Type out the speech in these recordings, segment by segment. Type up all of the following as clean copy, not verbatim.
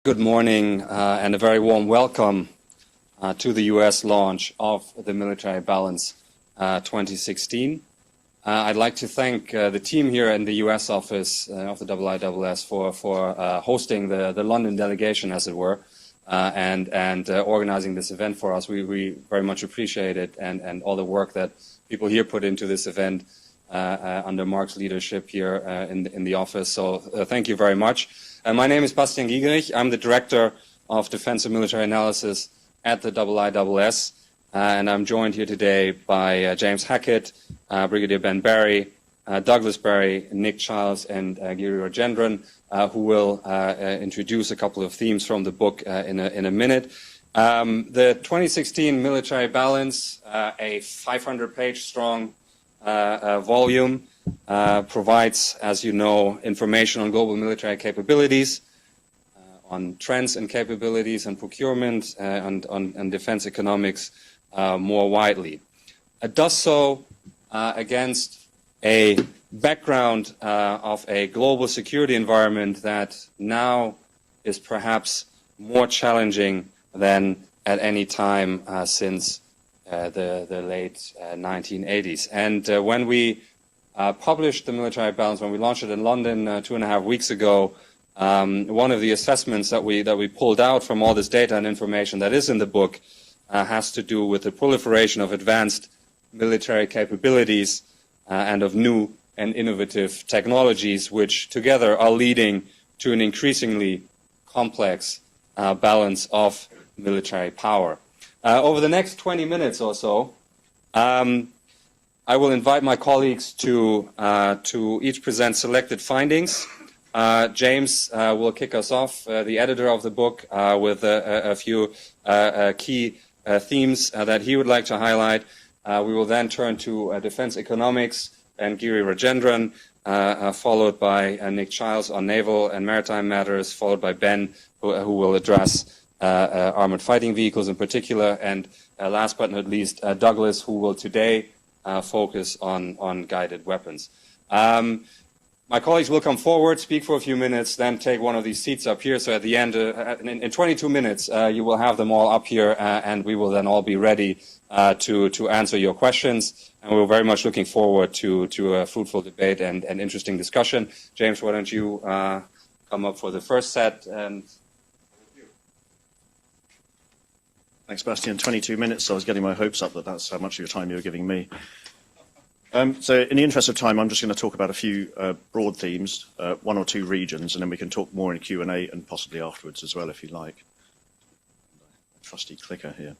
Good morning and a very warm welcome to the U.S. launch of the Military Balance 2016. I'd like to thank the team here in the U.S. office of the IISS for hosting the London delegation, as it were, and organizing this event for us. We very much appreciate it and all the work that people here put into this event under Mark's leadership here in the office. So thank you very much. My name is Bastian Giegerich. I'm the Director of Defense and Military Analysis at the IISS, and I'm joined here today by James Hackett, Brigadier Ben Barry, Douglas Barry, Nick Childs, and Giri Rajendran, who will introduce a couple of themes from the book in a minute. The 2016 Military Balance, a 500-page strong volume, provides, as you know, information on global military capabilities, on trends and capabilities and procurement, and on defense economics more widely. It does so against a background of a global security environment that now is perhaps more challenging than at any time since the late 1980s. And when we published the Military Balance, when we launched it in London 2.5 weeks ago, one of the assessments that we pulled out from all this data and information that is in the book has to do with the proliferation of advanced military capabilities and of new and innovative technologies, which together are leading to an increasingly complex balance of military power. Over the next 20 minutes or so, I will invite my colleagues to each present selected findings. James will kick us off, the editor of the book, with a few key themes that he would like to highlight. We will then turn to defense economics and Giri Rajendran, followed by Nick Childs on naval and maritime matters, followed by Ben, who will address armored fighting vehicles in particular, and last but not least, Douglas, who will today focus on guided weapons. My colleagues will come forward, speak for a few minutes, then take one of these seats up here. So at the end, in 22 minutes, you will have them all up here, and we will then all be ready to answer your questions. And we're very much looking forward to a fruitful debate and interesting discussion. James, why don't you come up for the first set? And thanks, Bastian. 22 minutes. I was getting my hopes up that that's how much of your time you were giving me. So in the interest of time, I'm just going to talk about a few broad themes, one or two regions, and then we can talk more in Q&A and possibly afterwards as well, if you like. Trusty clicker here.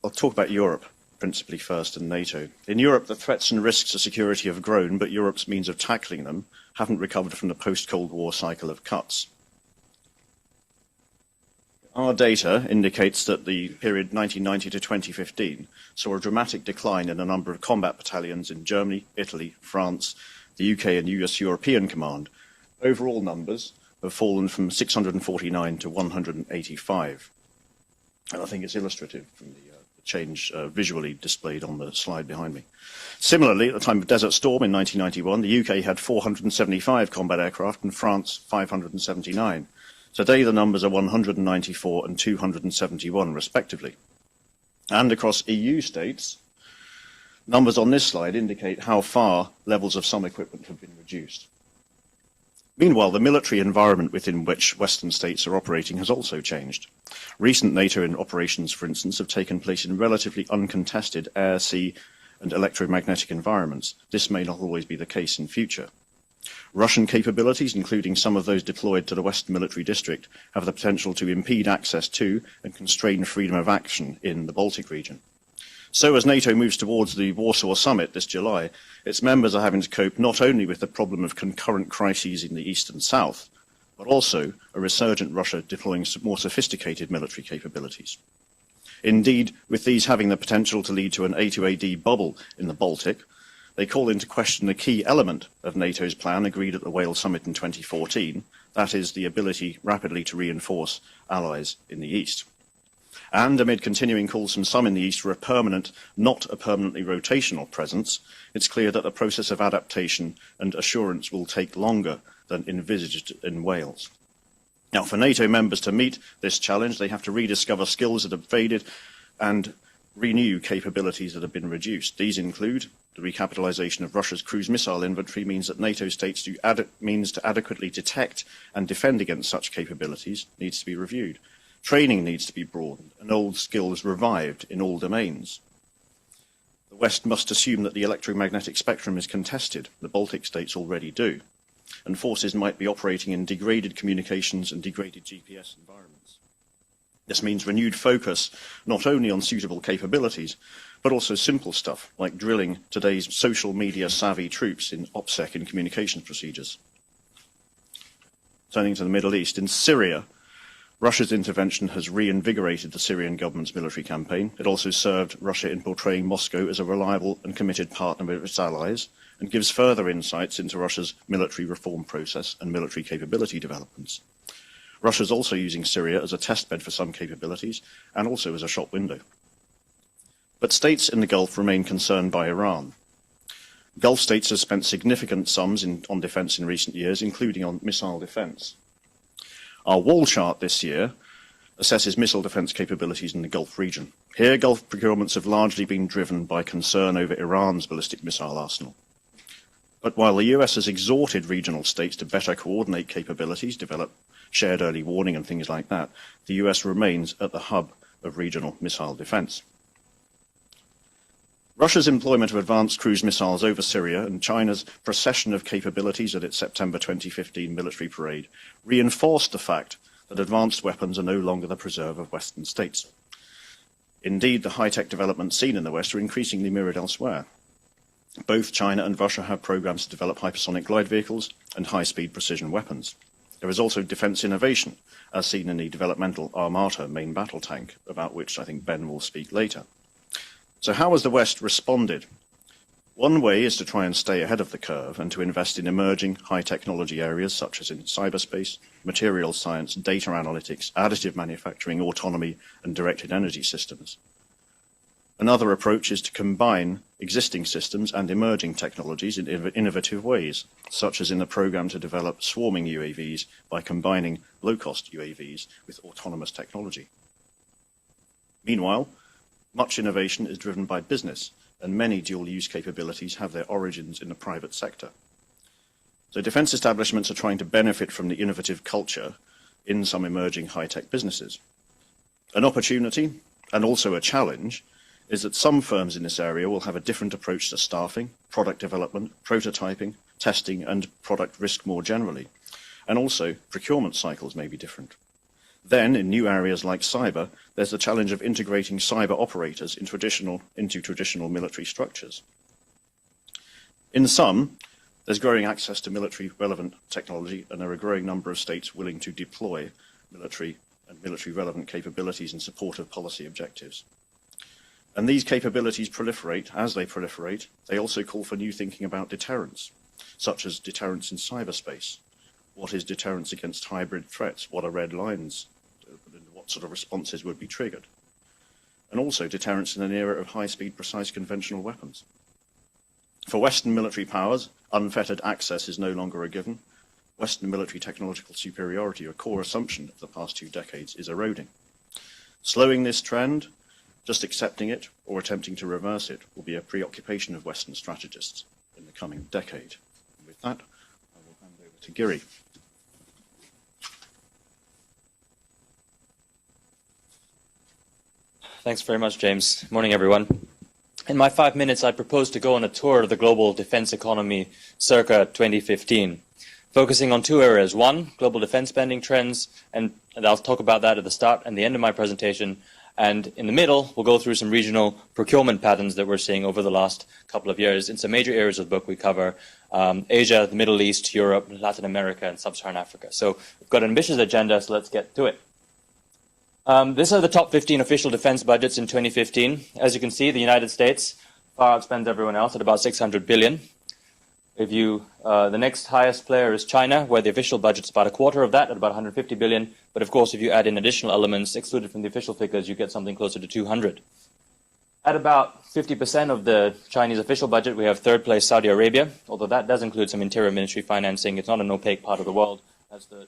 I'll talk about Europe, principally first, and NATO. In Europe, the threats and risks to security have grown, but Europe's means of tackling them haven't recovered from the post-Cold War cycle of cuts. Our data indicates that the period 1990 to 2015 saw a dramatic decline in the number of combat battalions in Germany, Italy, France, the UK and US European Command. Overall numbers have fallen from 649 to 185. And I think it's illustrative from the change visually displayed on the slide behind me. Similarly, at the time of Desert Storm in 1991, the UK had 475 combat aircraft and France 579. Today, the numbers are 194 and 271, respectively. And across EU states, numbers on this slide indicate how far levels of some equipment have been reduced. Meanwhile, the military environment within which Western states are operating has also changed. Recent NATO operations, for instance, have taken place in relatively uncontested air, sea, and electromagnetic environments. This may not always be the case in future. Russian capabilities, including some of those deployed to the Western Military District, have the potential to impede access to and constrain freedom of action in the Baltic region. So as NATO moves towards the Warsaw Summit this July, its members are having to cope not only with the problem of concurrent crises in the East and South, but also a resurgent Russia deploying more sophisticated military capabilities. Indeed, with these having the potential to lead to an A2AD bubble in the Baltic, they call into question a key element of NATO's plan agreed at the Wales Summit in 2014, that is, the ability rapidly to reinforce allies in the East. And amid continuing calls from some in the East for a permanent, not a permanently rotational presence, it's clear that the process of adaptation and assurance will take longer than envisaged in Wales. Now, for NATO members to meet this challenge, they have to rediscover skills that have faded and renew capabilities that have been reduced. These include the recapitalization of Russia's cruise missile inventory means that NATO states means to adequately detect and defend against such capabilities needs to be reviewed. Training needs to be broadened and old skills revived in all domains. The West must assume that the electromagnetic spectrum is contested. The Baltic states already do. And forces might be operating in degraded communications and degraded GPS environments. This means renewed focus not only on suitable capabilities, but also simple stuff like drilling today's social media savvy troops in OPSEC and communications procedures. Turning to the Middle East, in Syria, Russia's intervention has reinvigorated the Syrian government's military campaign. It also served Russia in portraying Moscow as a reliable and committed partner with its allies, and gives further insights into Russia's military reform process and military capability developments. Russia is also using Syria as a testbed for some capabilities and also as a shop window. But states in the Gulf remain concerned by Iran. Gulf states have spent significant sums on defence in recent years, including on missile defence. Our wall chart this year assesses missile defence capabilities in the Gulf region. Here, Gulf procurements have largely been driven by concern over Iran's ballistic missile arsenal. But while the US has exhorted regional states to better coordinate capabilities, develop shared early warning and things like that, the US remains at the hub of regional missile defence. Russia's employment of advanced cruise missiles over Syria and China's procession of capabilities at its September 2015 military parade reinforced the fact that advanced weapons are no longer the preserve of Western states. Indeed, the high-tech developments seen in the West are increasingly mirrored elsewhere. Both China and Russia have programs to develop hypersonic glide vehicles and high-speed precision weapons. There is also defence innovation, as seen in the developmental Armata main battle tank, about which I think Ben will speak later. So how has the West responded? One way is to try and stay ahead of the curve and to invest in emerging high-technology areas such as in cyberspace, materials science, data analytics, additive manufacturing, autonomy, and directed energy systems. Another approach is to combine existing systems and emerging technologies in innovative ways, such as in the program to develop swarming UAVs by combining low-cost UAVs with autonomous technology. Meanwhile, much innovation is driven by business, and many dual-use capabilities have their origins in the private sector. So defence establishments are trying to benefit from the innovative culture in some emerging high-tech businesses. An opportunity, and also a challenge, is that some firms in this area will have a different approach to staffing, product development, prototyping, testing, and product risk more generally. And also, procurement cycles may be different. Then, in new areas like cyber, there's the challenge of integrating cyber operators into traditional military structures. In sum, there's growing access to military-relevant technology, and there are a growing number of states willing to deploy military and military-relevant capabilities in support of policy objectives. And these capabilities proliferate. As they proliferate, they also call for new thinking about deterrence, such as deterrence in cyberspace. What is deterrence against hybrid threats? What are red lines? What sort of responses would be triggered? And also deterrence in an era of high-speed, precise conventional weapons. For Western military powers, unfettered access is no longer a given. Western military technological superiority, a core assumption of the past 2 decades, is eroding. Slowing this trend, just accepting it or attempting to reverse it, will be a preoccupation of Western strategists in the coming decade. And with that, I will hand over to Giri. Thanks very much, James. Morning, everyone. In my 5 minutes, I propose to go on a tour of the global defense economy circa 2015, focusing on 2 areas. One, global defense spending trends, and I'll talk about that at the start and the end of my presentation. And in the middle, we'll go through some regional procurement patterns that we're seeing over the last couple of years. In some major areas of the book, we cover Asia, the Middle East, Europe, Latin America, and Sub-Saharan Africa. So we've got an ambitious agenda, so let's get to it. These are the top 15 official defense budgets in 2015. As you can see, the United States far outspends everyone else at about $600 billion. If you, the next highest player is China, where the official budget's about a quarter of that, at about $150 billion. But of course, if you add in additional elements excluded from the official figures, you get something closer to 200. At about 50% of the Chinese official budget, we have third place Saudi Arabia, although that does include some interior ministry financing. It's not an opaque part of the world. That's the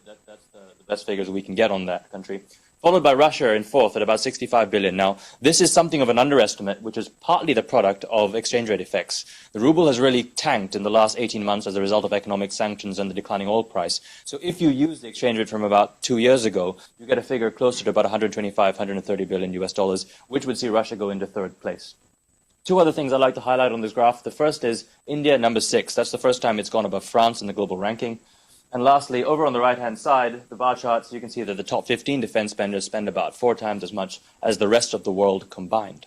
best figures we can get on that country. Followed by Russia in fourth at about 65 billion. Now, this is something of an underestimate, which is partly the product of exchange rate effects. The ruble has really tanked in the last 18 months as a result of economic sanctions and the declining oil price. So if you use the exchange rate from about 2 years ago, you get a figure closer to about 125, 130 billion US dollars, which would see Russia go into third place. Two other things I'd like to highlight on this graph. The first is India, number 6. That's the first time it's gone above France in the global ranking. And lastly, over on the right-hand side, the bar charts, you can see that the top 15 defense spenders spend about 4 times as much as the rest of the world combined.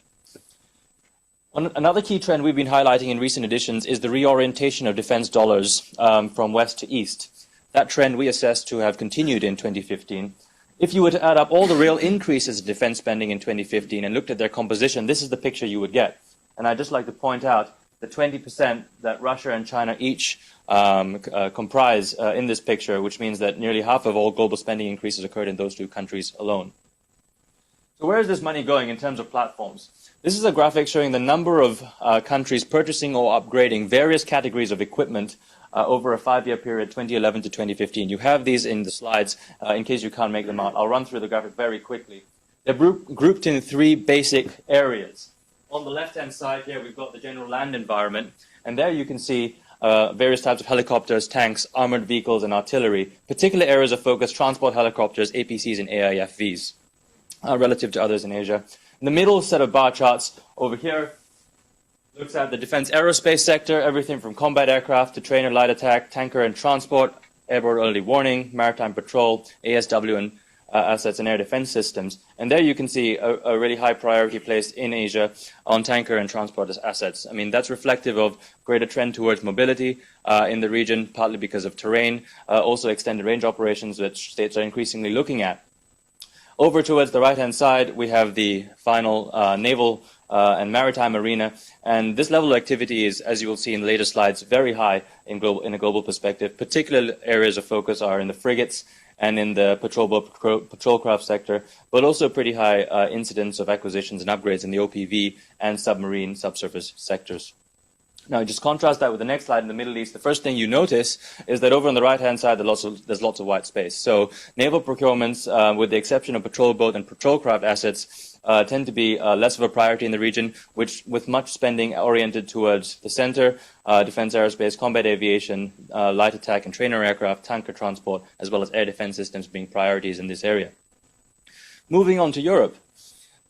Another key trend we've been highlighting in recent editions is the reorientation of defense dollars from west to east. That trend we assess to have continued in 2015. If you were to add up all the real increases in defense spending in 2015 and looked at their composition, this is the picture you would get. And I'd just like to point out the 20% that Russia and China each comprise in this picture, which means that nearly half of all global spending increases occurred in those two countries alone. So where is this money going in terms of platforms? This is a graphic showing the number of countries purchasing or upgrading various categories of equipment over a 5-year period, 2011 to 2015. You have these in the slides in case you can't make them out. I'll run through the graphic very quickly. They're grouped in 3 basic areas. On the left-hand side here, we've got the general land environment, and there you can see various types of helicopters, tanks, armored vehicles, and artillery. Particular areas of focus, transport helicopters, APCs, and AIFVs, relative to others in Asia. In the middle set of bar charts over here looks at the defense aerospace sector, everything from combat aircraft to trainer light attack, tanker and transport, airborne early warning, maritime patrol, ASW, and assets and air defense systems. And there you can see a really high priority placed in Asia on tanker and transport assets. I mean, that's reflective of greater trend towards mobility in the region, partly because of terrain, also extended range operations, which states are increasingly looking at. Over towards the right-hand side, we have the final naval and maritime arena. And this level of activity is, as you will see in later slides, very high in a global perspective. Particular areas of focus are in the frigates and in the patrol boat, patrol craft sector, but also pretty high incidence of acquisitions and upgrades in the OPV and submarine subsurface sectors. Now, just contrast that with the next slide in the Middle East. The first thing you notice is that over on the right-hand side, there's lots of white space. So naval procurements, with the exception of patrol boat and patrol craft assets, tend to be less of a priority in the region, with much spending oriented towards the center, defense aerospace, combat aviation, light attack and trainer aircraft, tanker transport, as well as air defense systems being priorities in this area. Moving on to Europe.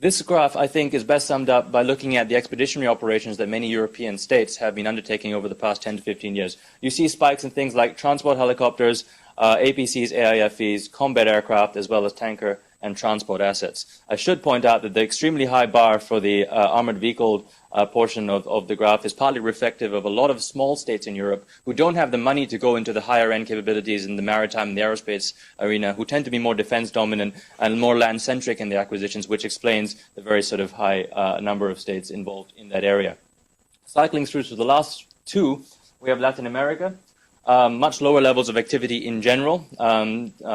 This graph, I think, is best summed up by looking at the expeditionary operations that many European states have been undertaking over the past 10 to 15 years. You see spikes in things like transport helicopters, APCs, AIFVs, combat aircraft, as well as tanker and transport assets. I should point out that the extremely high bar for the armored vehicle portion of the graph is partly reflective of a lot of small states in Europe who don't have the money to go into the higher end capabilities in the maritime and the aerospace arena, who tend to be more defense dominant and more land centric in the acquisitions, which explains the very sort of high number of states involved in that area. Cycling through to the last two, we have Latin America. Much lower levels of activity in general.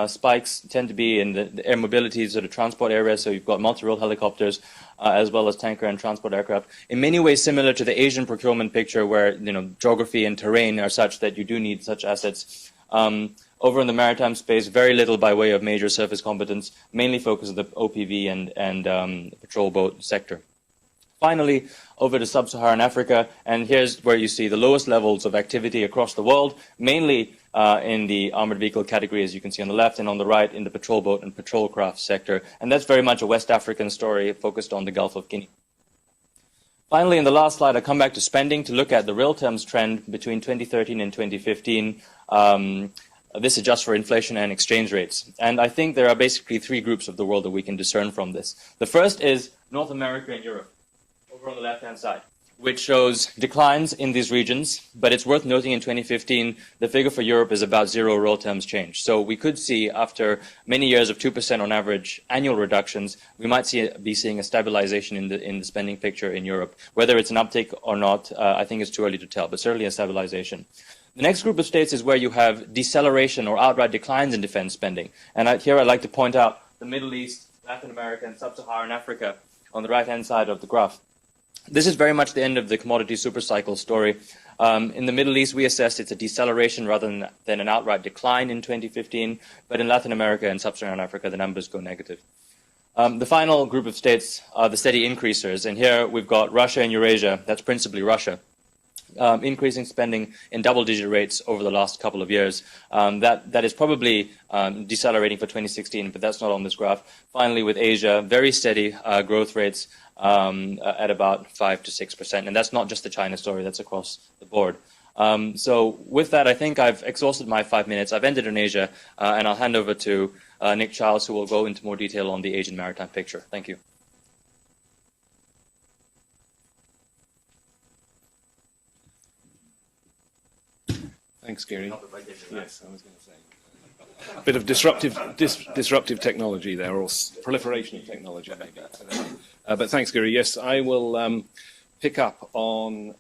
Spikes tend to be in the air mobility sort of transport area, so you've got multi-role helicopters as well as tanker and transport aircraft. In many ways similar to the Asian procurement picture where geography and terrain are such that you do need such assets. Over in the maritime space, very little by way of major surface competence, mainly focused on the OPV and patrol boat sector. Finally, over to sub-Saharan Africa, and here's where you see the lowest levels of activity across the world, mainly in the armored vehicle category, as you can see on the left, and on the right in the patrol boat and patrol craft sector. And that's very much a West African story focused on the Gulf of Guinea. Finally, in the last slide, I come back to spending to look at the real terms trend between 2013 and 2015. This adjusts for inflation and exchange rates. And I think there are basically 3 groups of the world that we can discern from this. The first is North America and Europe, over on the left-hand side, which shows declines in these regions, but it's worth noting in 2015, the figure for Europe is about 0 real terms change. So we could see, after many years of 2% on average annual reductions, we might be seeing a stabilization in the spending picture in Europe. Whether it's an uptick or not, I think it's too early to tell, but certainly a stabilization. The next group of states is where you have deceleration or outright declines in defense spending. And here I'd like to point out the Middle East, Latin America, and Sub-Saharan Africa on the right-hand side of the graph. This is very much the end of the commodity supercycle story. In the Middle East, we assessed it's a deceleration rather than an outright decline in 2015, but in Latin America and Sub-Saharan Africa, the numbers go negative. The final group of states are the steady increasers, and here we've got Russia and Eurasia, that's principally Russia, increasing spending in double-digit rates over the last couple of years. That is probably decelerating for 2016, but that's not on this graph. Finally, with Asia, very steady growth rates at about 5 to 6%, and that's not just the China story, that's across the board. So with that, I think I've exhausted my 5 minutes. I've ended in Asia, and I'll hand over to Nick Childs, who will go into more detail on the Asian maritime picture. Thank you. Thanks, Gary. Yes, I was going to say. A bit of disruptive technology there, or proliferation of technology, maybe. But thanks, Gary. Yes, I will pick up on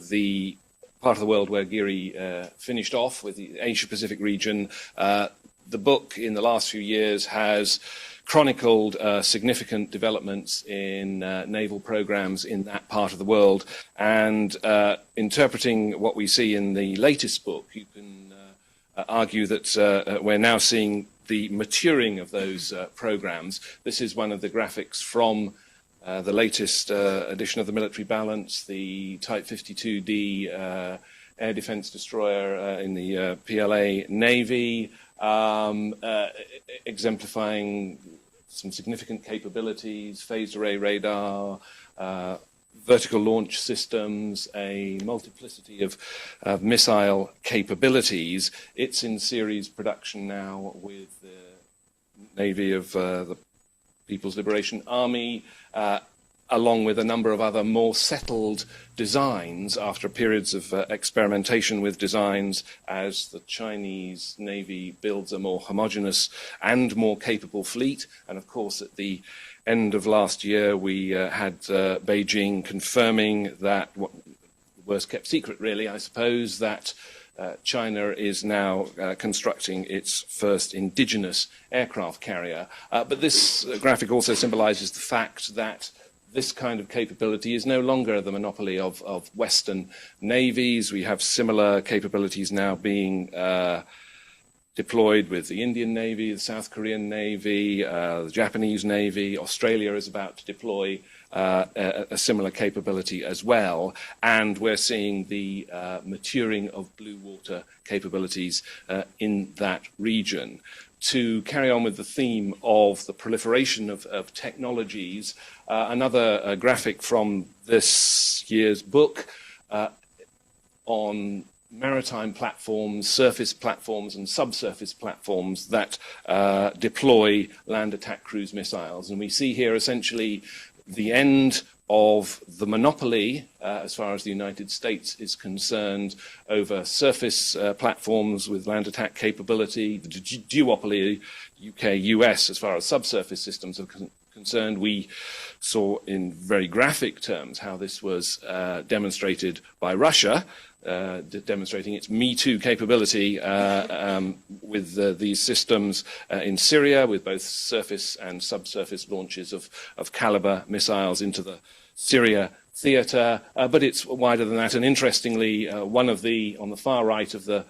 the part of the world where Gary finished off with the Asia-Pacific region. The book in the last few years has chronicled significant developments in naval programs in that part of the world, and interpreting what we see in the latest book, you can argue that we're now seeing the maturing of those programs. This is one of the graphics from the latest edition of the Military Balance, the Type 52D air defense destroyer in the PLA Navy, exemplifying some significant capabilities, phased array radar, vertical launch systems, a multiplicity of missile capabilities. It's in series production now with the Navy of the People's Liberation Army, along with a number of other more settled designs after periods of experimentation with designs as the Chinese Navy builds a more homogeneous and more capable fleet. And of course, at the end of last year, we had Beijing confirming that, worst kept secret really, I suppose, that China is now constructing its first indigenous aircraft carrier. But this graphic also symbolizes the fact that this kind of capability is no longer the monopoly of Western navies. We have similar capabilities now being deployed with the Indian Navy, the South Korean Navy, the Japanese Navy. Australia is about to deploy a similar capability as well. And we're seeing the maturing of blue water capabilities in that region. To carry on with the theme of the proliferation of technologies, another graphic from this year's book on maritime platforms, surface platforms and subsurface platforms that deploy land attack cruise missiles. And we see here essentially the end of the monopoly, as far as the United States is concerned, over surface platforms with land attack capability, the duopoly UK-US as far as subsurface systems are concerned. We saw in very graphic terms how this was demonstrated by Russia, demonstrating its Me Too capability with these systems in Syria, with both surface and subsurface launches of Caliber missiles into the Syria theatre. But it's wider than that. And interestingly, on the far right of the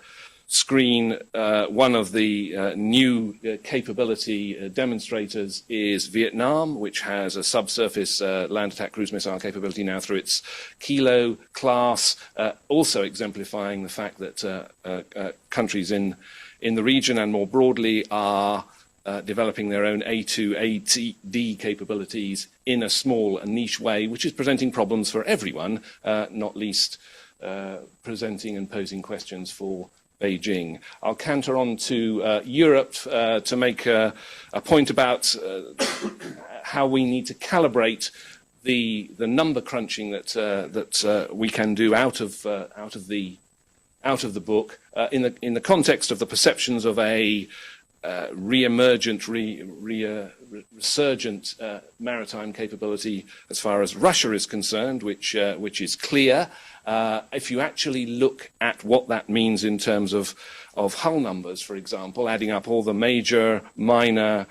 screen, one of the new capability demonstrators is Vietnam, which has a subsurface land attack cruise missile capability now through its Kilo class, also exemplifying the fact that countries in the region and more broadly are developing their own A2, ATD capabilities in a small and niche way, which is presenting problems for everyone, not least presenting and posing questions for Beijing. I'll canter on to Europe to make a point about how we need to calibrate the number crunching that we can do out of the book in the context of the perceptions of a re-emergent, resurgent maritime capability as far as Russia is concerned, which is clear. If you actually look at what that means in terms of hull numbers, for example, adding up all the major, minor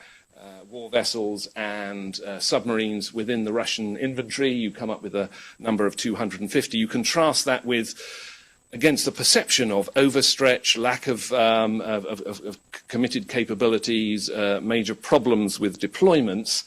war vessels and submarines within the Russian inventory, you come up with a number of 250. You contrast that with against the perception of overstretch, lack of committed capabilities, major problems with deployments,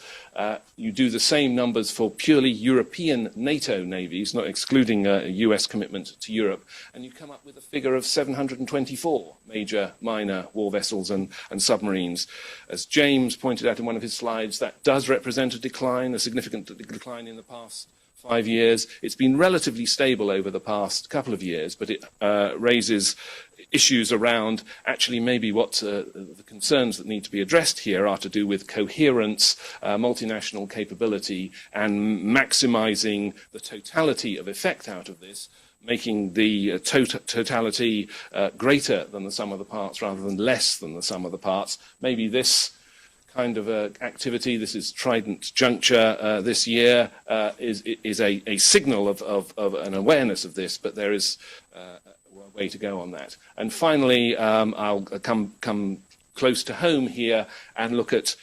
you do the same numbers for purely European NATO navies, not excluding a US commitment to Europe, and you come up with a figure of 724 major, minor war vessels and submarines. As James pointed out in one of his slides, that does represent a decline, a significant decline in the past 5 years. It's been relatively stable over the past couple of years, but it raises issues around actually maybe what the concerns that need to be addressed here are to do with coherence, multinational capability, and maximizing the totality of effect out of this, making the totality greater than the sum of the parts rather than less than the sum of the parts. Maybe this kind of activity, this is Trident Juncture this year, is a signal of an awareness of this, but there is a way to go on that. And finally, I'll come close to home here and look at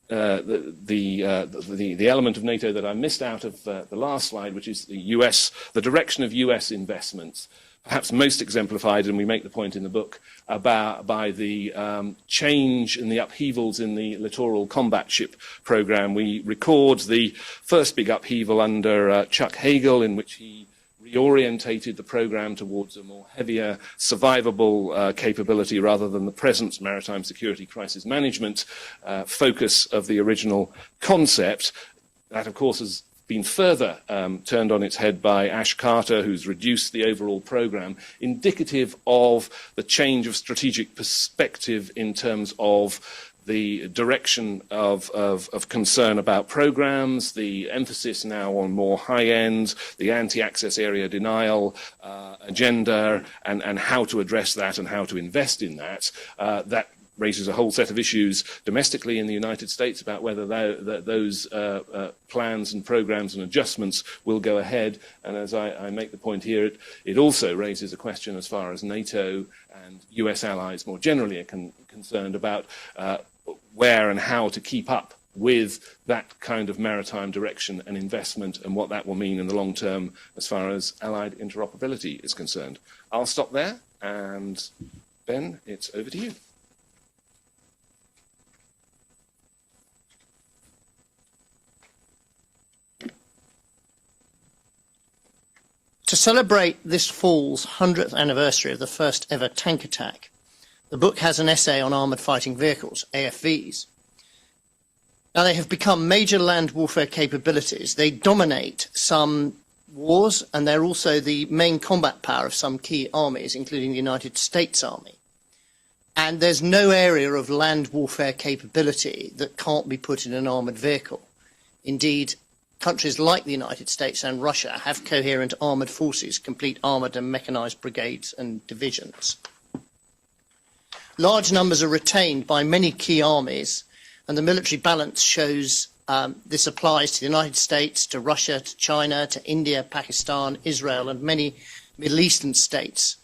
the element of NATO that I missed out of the last slide, which is the direction of US investments. Perhaps most exemplified, and we make the point in the book, by the change in the upheavals in the littoral combat ship program. We record the first big upheaval under Chuck Hagel, in which he reorientated the program towards a more heavier survivable capability rather than the present maritime security crisis management focus of the original concept. That, of course, has been further turned on its head by Ash Carter, who's reduced the overall program, indicative of the change of strategic perspective in terms of the direction of concern about programs, the emphasis now on more high-end, the anti-access area denial agenda, and how to address that and how to invest in that. That raises a whole set of issues domestically in the United States about whether those plans and programs and adjustments will go ahead. And as I make the point here, it also raises a question as far as NATO and US allies more generally are concerned about where and how to keep up with that kind of maritime direction and investment and what that will mean in the long term as far as allied interoperability is concerned. I'll stop there, and Ben, it's over to you. To celebrate this fall's 100th anniversary of the first ever tank attack, the book has an essay on armoured fighting vehicles, AFVs. Now, they have become major land warfare capabilities. They dominate some wars, and they're also the main combat power of some key armies, including the United States Army. And there's no area of land warfare capability that can't be put in an armoured vehicle. Indeed, countries like the United States and Russia have coherent armoured forces, complete armoured and mechanised brigades and divisions. Large numbers are retained by many key armies, and the military balance shows this applies to the United States, to Russia, to China, to India, Pakistan, Israel, and many Middle Eastern states.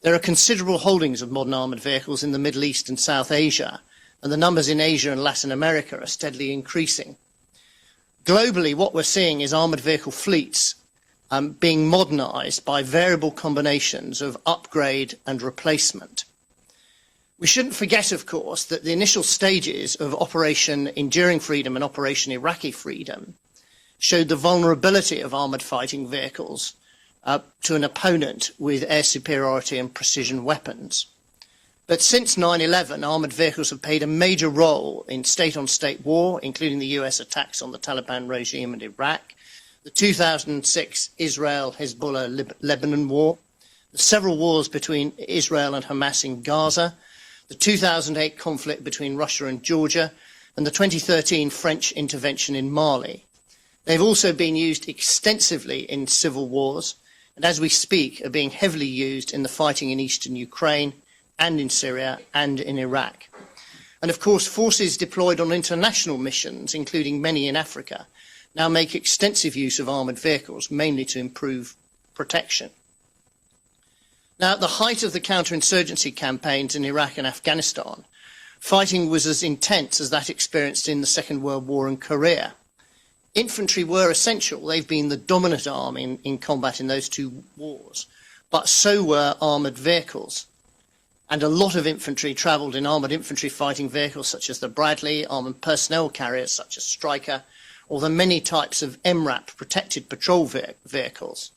There are considerable holdings of modern armoured vehicles in the Middle East and South Asia, and the numbers in Asia and Latin America are steadily increasing. Globally, what we're seeing is armoured vehicle fleets being modernised by variable combinations of upgrade and replacement. We shouldn't forget, of course, that the initial stages of Operation Enduring Freedom and Operation Iraqi Freedom showed the vulnerability of armoured fighting vehicles to an opponent with air superiority and precision weapons. But since 9/11, armoured vehicles have played a major role in state-on-state war, including the US attacks on the Taliban regime in Iraq, the 2006 Israel-Hezbollah-Lebanon war, the several wars between Israel and Hamas in Gaza, the 2008 conflict between Russia and Georgia, and the 2013 French intervention in Mali. They've also been used extensively in civil wars, and as we speak, are being heavily used in the fighting in eastern Ukraine, and in Syria and in Iraq. And of course, forces deployed on international missions, including many in Africa, now make extensive use of armoured vehicles, mainly to improve protection. Now, at the height of the counterinsurgency campaigns in Iraq and Afghanistan, fighting was as intense as that experienced in the Second World War and Korea. Infantry were essential. They've been the dominant arm in combat in those two wars. but so were armoured vehicles. And a lot of infantry travelled in armoured infantry fighting vehicles such as the Bradley, armoured personnel carriers such as Stryker, or the many types of MRAP protected patrol vehicles.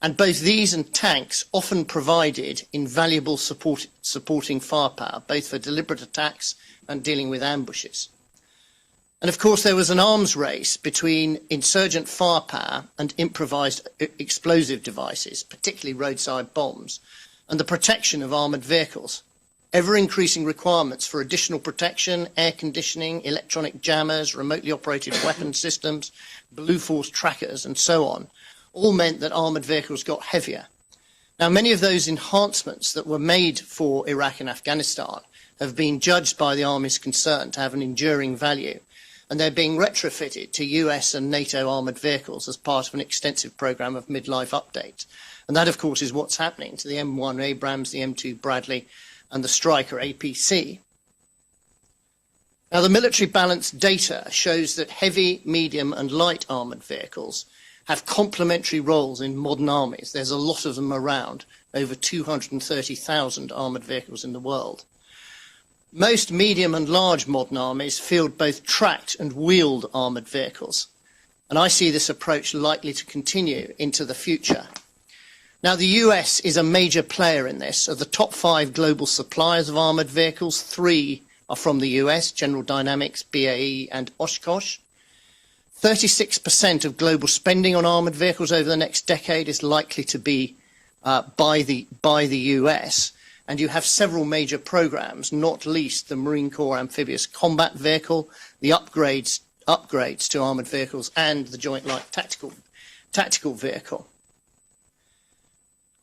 And both these and tanks often provided invaluable supporting firepower, both for deliberate attacks and dealing with ambushes. And of course, there was an arms race between insurgent firepower and improvised explosive devices, particularly roadside bombs, and the protection of armoured vehicles. Ever-increasing requirements for additional protection, air conditioning, electronic jammers, remotely operated weapon systems, blue force trackers, and so on, all meant that armoured vehicles got heavier. Now, many of those enhancements that were made for Iraq and Afghanistan have been judged by the armies concerned to have an enduring value, and they're being retrofitted to US and NATO armoured vehicles as part of an extensive programme of midlife updates. And that, of course, is what's happening to the M1 Abrams, the M2 Bradley, and the Stryker APC. Now, the military balance data shows that heavy, medium, and light armoured vehicles have complementary roles in modern armies. There's a lot of them around, over 230,000 armoured vehicles in the world. Most medium and large modern armies field both tracked and wheeled armoured vehicles, and I see this approach likely to continue into the future. Now, the US is a major player in this. Of the top 5 global suppliers of armoured vehicles, 3 are from the US, General Dynamics, BAE, and Oshkosh. 36% of global spending on armoured vehicles over the next decade is likely to be by the US. And you have several major programs, not least the Marine Corps Amphibious Combat Vehicle, the upgrades to armoured vehicles, and the Joint Light Tactical Vehicle.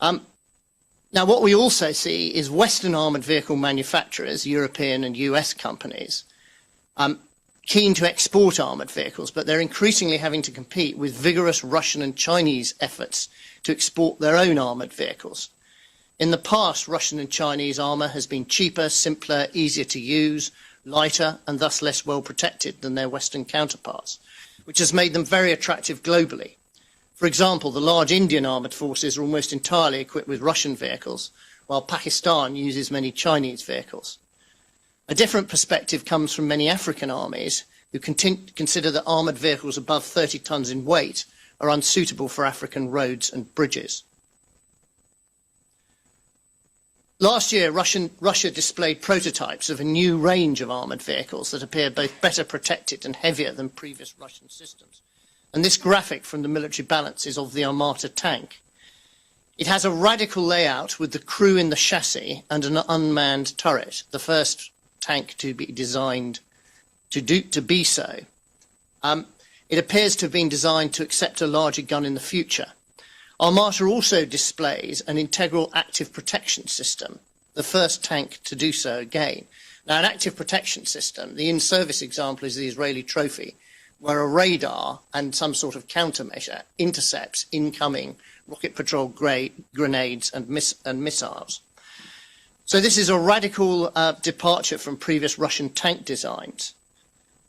Now, what we also see is Western armoured vehicle manufacturers, European and US companies, keen to export armoured vehicles, but they're increasingly having to compete with vigorous Russian and Chinese efforts to export their own armoured vehicles. In the past, Russian and Chinese armour has been cheaper, simpler, easier to use, lighter, and thus less well protected than their Western counterparts, which has made them very attractive globally. For example, the large Indian armoured forces are almost entirely equipped with Russian vehicles, while Pakistan uses many Chinese vehicles. A different perspective comes from many African armies who consider that armoured vehicles above 30 tons in weight are unsuitable for African roads and bridges. Last year, Russia displayed prototypes of a new range of armoured vehicles that appear both better protected and heavier than previous Russian systems. And this graphic from the military balance is of the Armata tank. It has a radical layout with the crew in the chassis and an unmanned turret, the first tank to be designed to be so. It appears to have been designed to accept a larger gun in the future. Armata also displays an integral active protection system, the first tank to do so again. Now, an active protection system, the in-service example is the Israeli Trophy, where a radar and some sort of countermeasure intercepts incoming rocket patrol grenades and missiles. So this is a radical departure from previous Russian tank designs.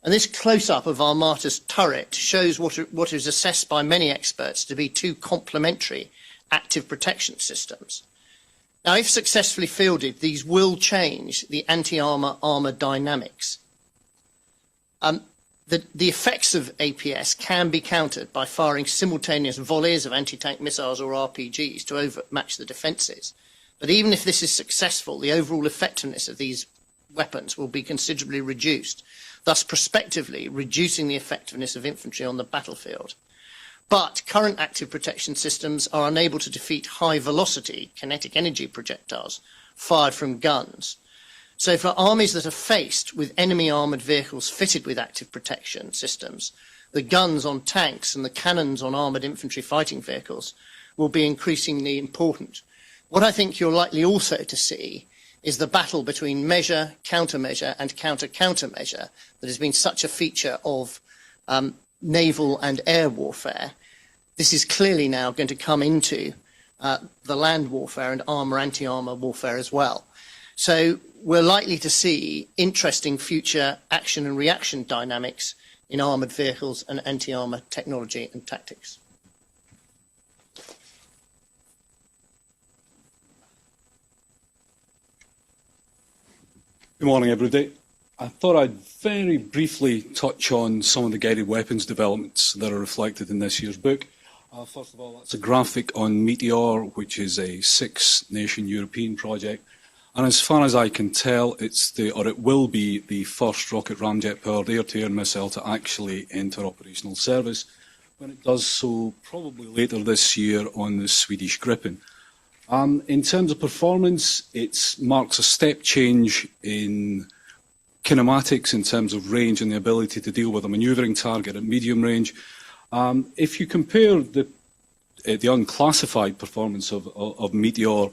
And this close-up of Armata's turret shows what is assessed by many experts to be 2 complementary active protection systems. Now, if successfully fielded, these will change the anti-armour dynamics. The effects of APS can be countered by firing simultaneous volleys of anti-tank missiles or RPGs to overmatch the defences. But even if this is successful, the overall effectiveness of these weapons will be considerably reduced, thus prospectively reducing the effectiveness of infantry on the battlefield. But current active protection systems are unable to defeat high-velocity kinetic energy projectiles fired from guns. So for armies that are faced with enemy armoured vehicles fitted with active protection systems, the guns on tanks and the cannons on armoured infantry fighting vehicles will be increasingly important. What I think you're likely also to see is the battle between measure, countermeasure, and counter-countermeasure that has been such a feature of naval and air warfare. This is clearly now going to come into the land warfare and armour, anti-armour warfare as well. So we're likely to see interesting future action and reaction dynamics in armoured vehicles and anti-armour technology and tactics. Good morning, everybody. I thought I'd very briefly touch on some of the guided weapons developments that are reflected in this year's book. First of all, that's a graphic on Meteor, which is a 6-nation European project. And as far as I can tell, it will be the first rocket ramjet-powered air-to-air missile to actually enter operational service, when it does so probably later this year on the Swedish Gripen. In terms of performance, it marks a step change in kinematics in terms of range and the ability to deal with a manoeuvring target at medium range. If you compare the unclassified performance of Meteor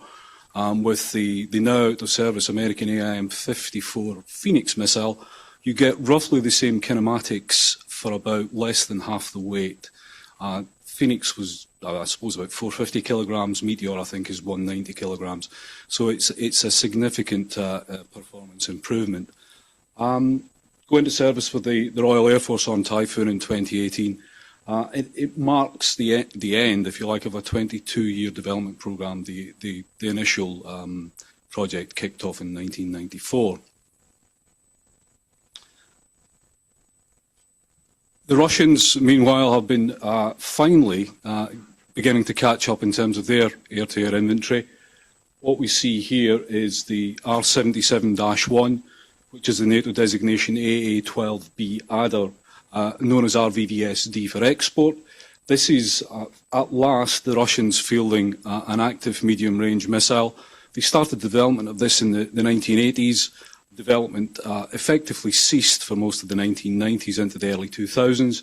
with the now out of service American AIM-54 Phoenix missile, you get roughly the same kinematics for about less than half the weight. Phoenix was, I suppose, about 450 kilograms. Meteor, I think, is 190 kilograms. So it's a significant performance improvement. Going to service for the Royal Air Force on Typhoon in 2018. It marks the end, if you like, of a 22-year development program. The initial project kicked off in 1994. The Russians, meanwhile, have been finally beginning to catch up in terms of their air-to-air inventory. What we see here is the R-77-1, which is the NATO designation AA-12B Adder, known as RVVSD for export. This is, at last, the Russians fielding an active medium-range missile. They started development of this in the 1980s. Development effectively ceased for most of the 1990s into the early 2000s.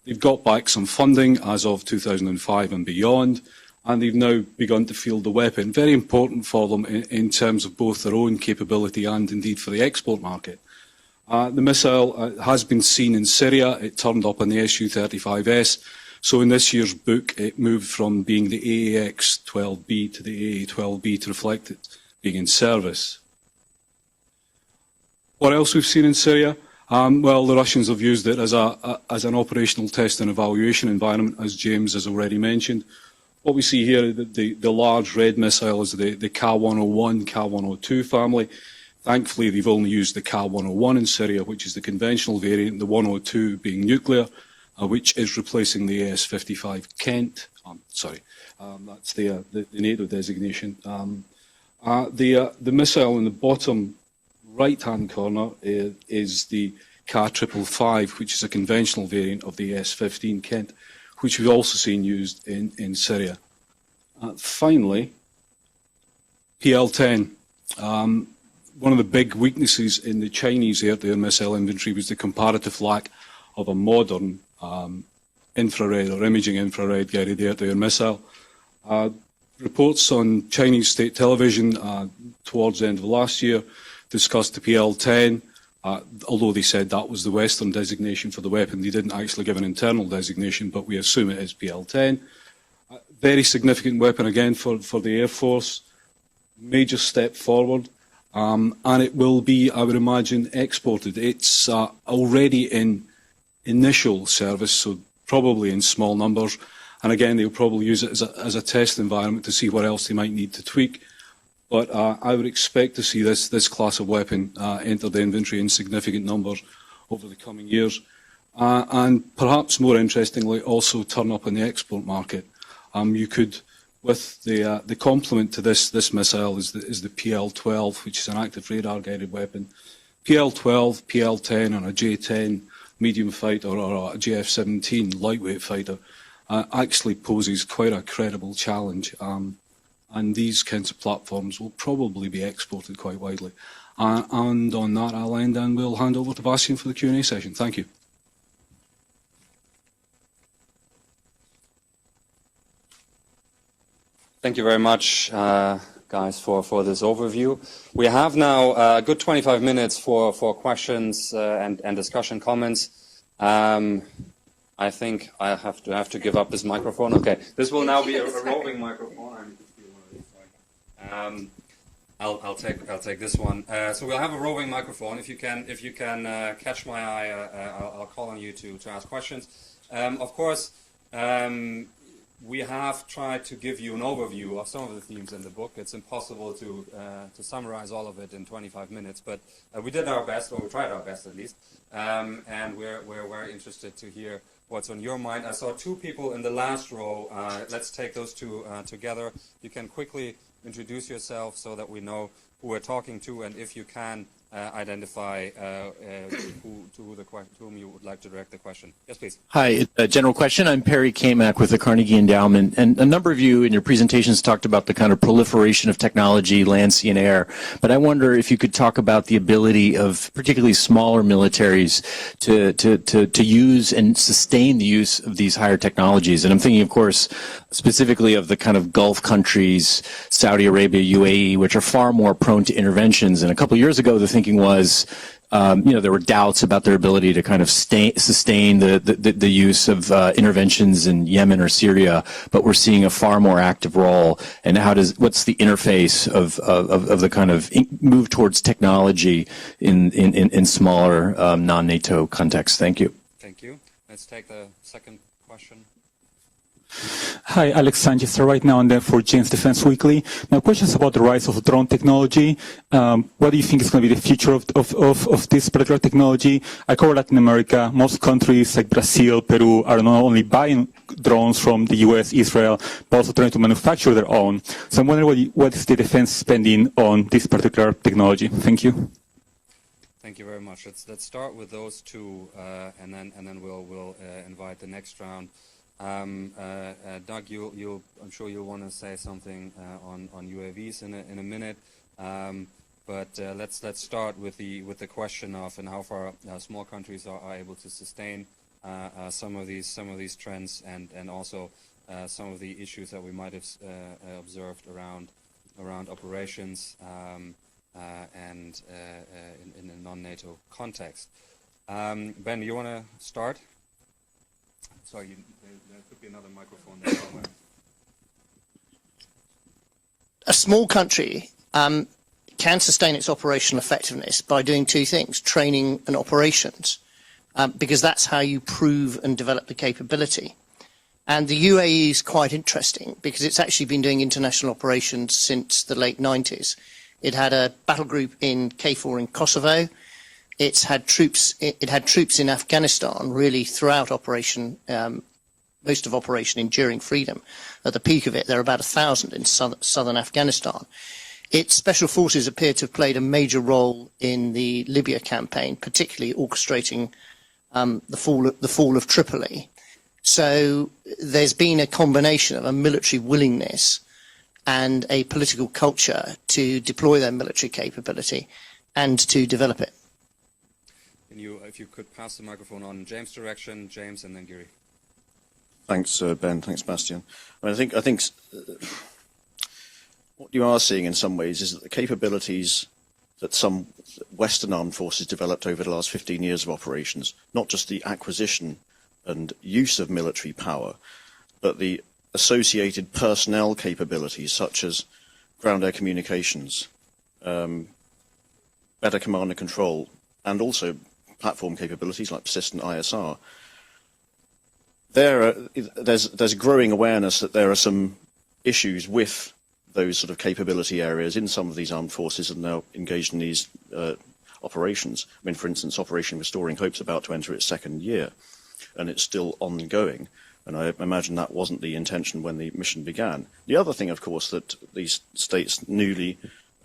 They've got back some funding as of 2005 and beyond, and they've now begun to field the weapon. Very important for them in terms of both their own capability and indeed for the export market. The missile has been seen in Syria. It turned up on the Su-35S. So in this year's book, it moved from being the AAX-12B to the AA-12B to reflect it being in service. What else we've seen in Syria? Well, the Russians have used it as an operational test and evaluation environment, as James has already mentioned. What we see here, the large red missile is the Ka-101, Ka-102 family. Thankfully, they've only used the Ka-101 in Syria, which is the conventional variant, the 102 being nuclear, which is replacing the AS-55 Kent. That's the NATO designation. The missile in the bottom right-hand corner is the Ka-555, which is a conventional variant of the AS-15 Kent, which we've also seen used in Syria. Finally, PL-10. One of the big weaknesses in the Chinese air-to-air missile inventory was the comparative lack of a modern infrared or imaging infrared guided air-to-air missile. Reports on Chinese state television towards the end of last year discussed the PL-10, although they said that was the Western designation for the weapon. They didn't actually give an internal designation, but we assume it is PL-10. Very significant weapon again for the Air Force. Major step forward. And it will be, I would imagine, exported. It's already in initial service, so probably in small numbers. And again, they'll probably use it as a test environment to see what else they might need to tweak. But I would expect to see this class of weapon enter the inventory in significant numbers over the coming years. And perhaps more interestingly, also turn up in the export market. You could, with the complement to this missile is the PL-12, which is an active radar-guided weapon. PL-12, PL-10, and a J-10 medium fighter or a JF-17 lightweight fighter actually poses quite a credible challenge. And these kinds of platforms will probably be exported quite widely. And on that, I'll end and we'll hand over to Bastian for the Q&A session. Thank you. Thank you very much, guys, for this overview. We have now a good 25 minutes for questions and discussion comments. I think I have to give up this microphone. Okay, this will now be a roving microphone. I'll take this one. So we'll have a roving microphone. If you can catch my eye, I'll call on you to ask questions. Of course, we have tried to give you an overview of some of the themes in the book. It's impossible to summarize all of it in 25 minutes, but we did our best, or we tried our best at least, and we're very interested to hear what's on your mind. I saw two people in the last row. Let's take those two together. You can quickly introduce yourself so that we know who we're talking to, and if you can, identify to whom you would like to direct the question. Yes, please. Hi, general question. I'm Perry Kamak with the Carnegie Endowment, and a number of you in your presentations talked about the kind of proliferation of technology, land, sea, and air. But I wonder if you could talk about the ability of particularly smaller militaries to use and sustain the use of these higher technologies. And I'm thinking, of course, specifically of the kind of Gulf countries, Saudi Arabia, UAE, which are far more prone to interventions. And a couple of years ago, the thinking was, there were doubts about their ability to kind of sustain the use of interventions in Yemen or Syria, but we're seeing a far more active role. And what's the interface of the kind of move towards technology in smaller non-NATO contexts? Thank you. Thank you. Let's take the second question. Hi, Alex Sanchez right now and then for James Defense Weekly. My question is about the rise of drone technology. What do you think is going to be the future of this particular technology? I cover Latin America. Most countries like Brazil, Peru are not only buying drones from the US, Israel, but also trying to manufacture their own. So I'm wondering what is the defense spending on this particular technology? Thank you. Thank you very much. Let's start with those two, and then we'll invite the next round. Doug, I'm sure you'll want to say something on UAVs in a minute, but let's start with the question of and how far small countries are able to sustain some of these trends and also some of the issues that we might have observed around operations and in a non-NATO context. Ben, you want to start? Sorry, there could be another microphone there somewhere. A small country can sustain its operational effectiveness by doing two things: training and operations, because that's how you prove and develop the capability. And the UAE is quite interesting because it's actually been doing international operations since the late 90s. It had a battle group in KFOR in Kosovo. It had troops in Afghanistan really throughout operation, most of Operation Enduring Freedom. At the peak of it, there are about 1,000 in southern Afghanistan. Its special forces appear to have played a major role in the Libya campaign, particularly orchestrating the fall of Tripoli. So there's been a combination of a military willingness and a political culture to deploy their military capability and to develop it. If you could pass the microphone on James' direction, James, and then Giri. Thanks, Ben. Thanks, Bastian. I think what you are seeing in some ways is that the capabilities that some Western armed forces developed over the last 15 years of operations, not just the acquisition and use of military power, but the associated personnel capabilities such as ground-air communications, better command and control, and also platform capabilities like persistent ISR. There's growing awareness that there are some issues with those sort of capability areas in some of these armed forces that are now engaged in these operations. I mean, for instance, Operation Restoring Hope's about to enter its second year, and it's still ongoing. And I imagine that wasn't the intention when the mission began. The other thing, of course, that these states newly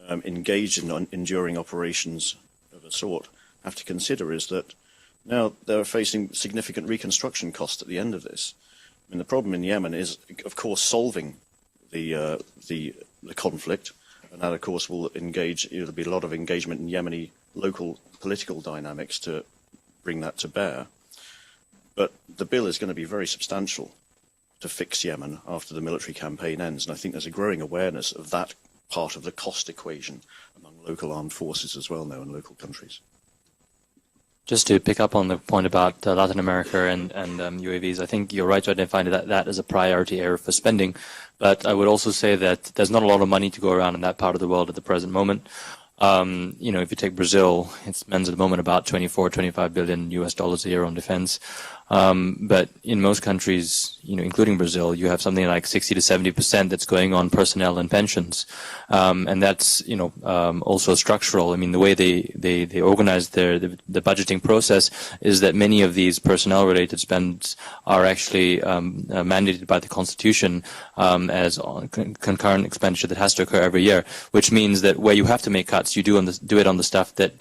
engaged in enduring operations of a sort have to consider is that now they're facing significant reconstruction costs at the end of this. I mean, the problem in Yemen is, of course, solving the conflict, and that, of course, will engage. There'll be a lot of engagement in Yemeni local political dynamics to bring that to bear. But the bill is going to be very substantial to fix Yemen after the military campaign ends, and I think there's a growing awareness of that part of the cost equation among local armed forces as well now in local countries. Just to pick up on the point about Latin America and UAVs, I think you're right to identify that as a priority area for spending. But I would also say that there's not a lot of money to go around in that part of the world at the present moment. If you take Brazil, it spends at the moment about $24, $25 billion US a year on defense. But in most countries, including Brazil, you have something like 60 to 70% that's going on personnel and pensions, and that's also structural. I mean, the way they organize the budgeting process is that many of these personnel-related spends are actually mandated by the Constitution as concurrent expenditure that has to occur every year, which means that where you have to make cuts, you do it on the stuff that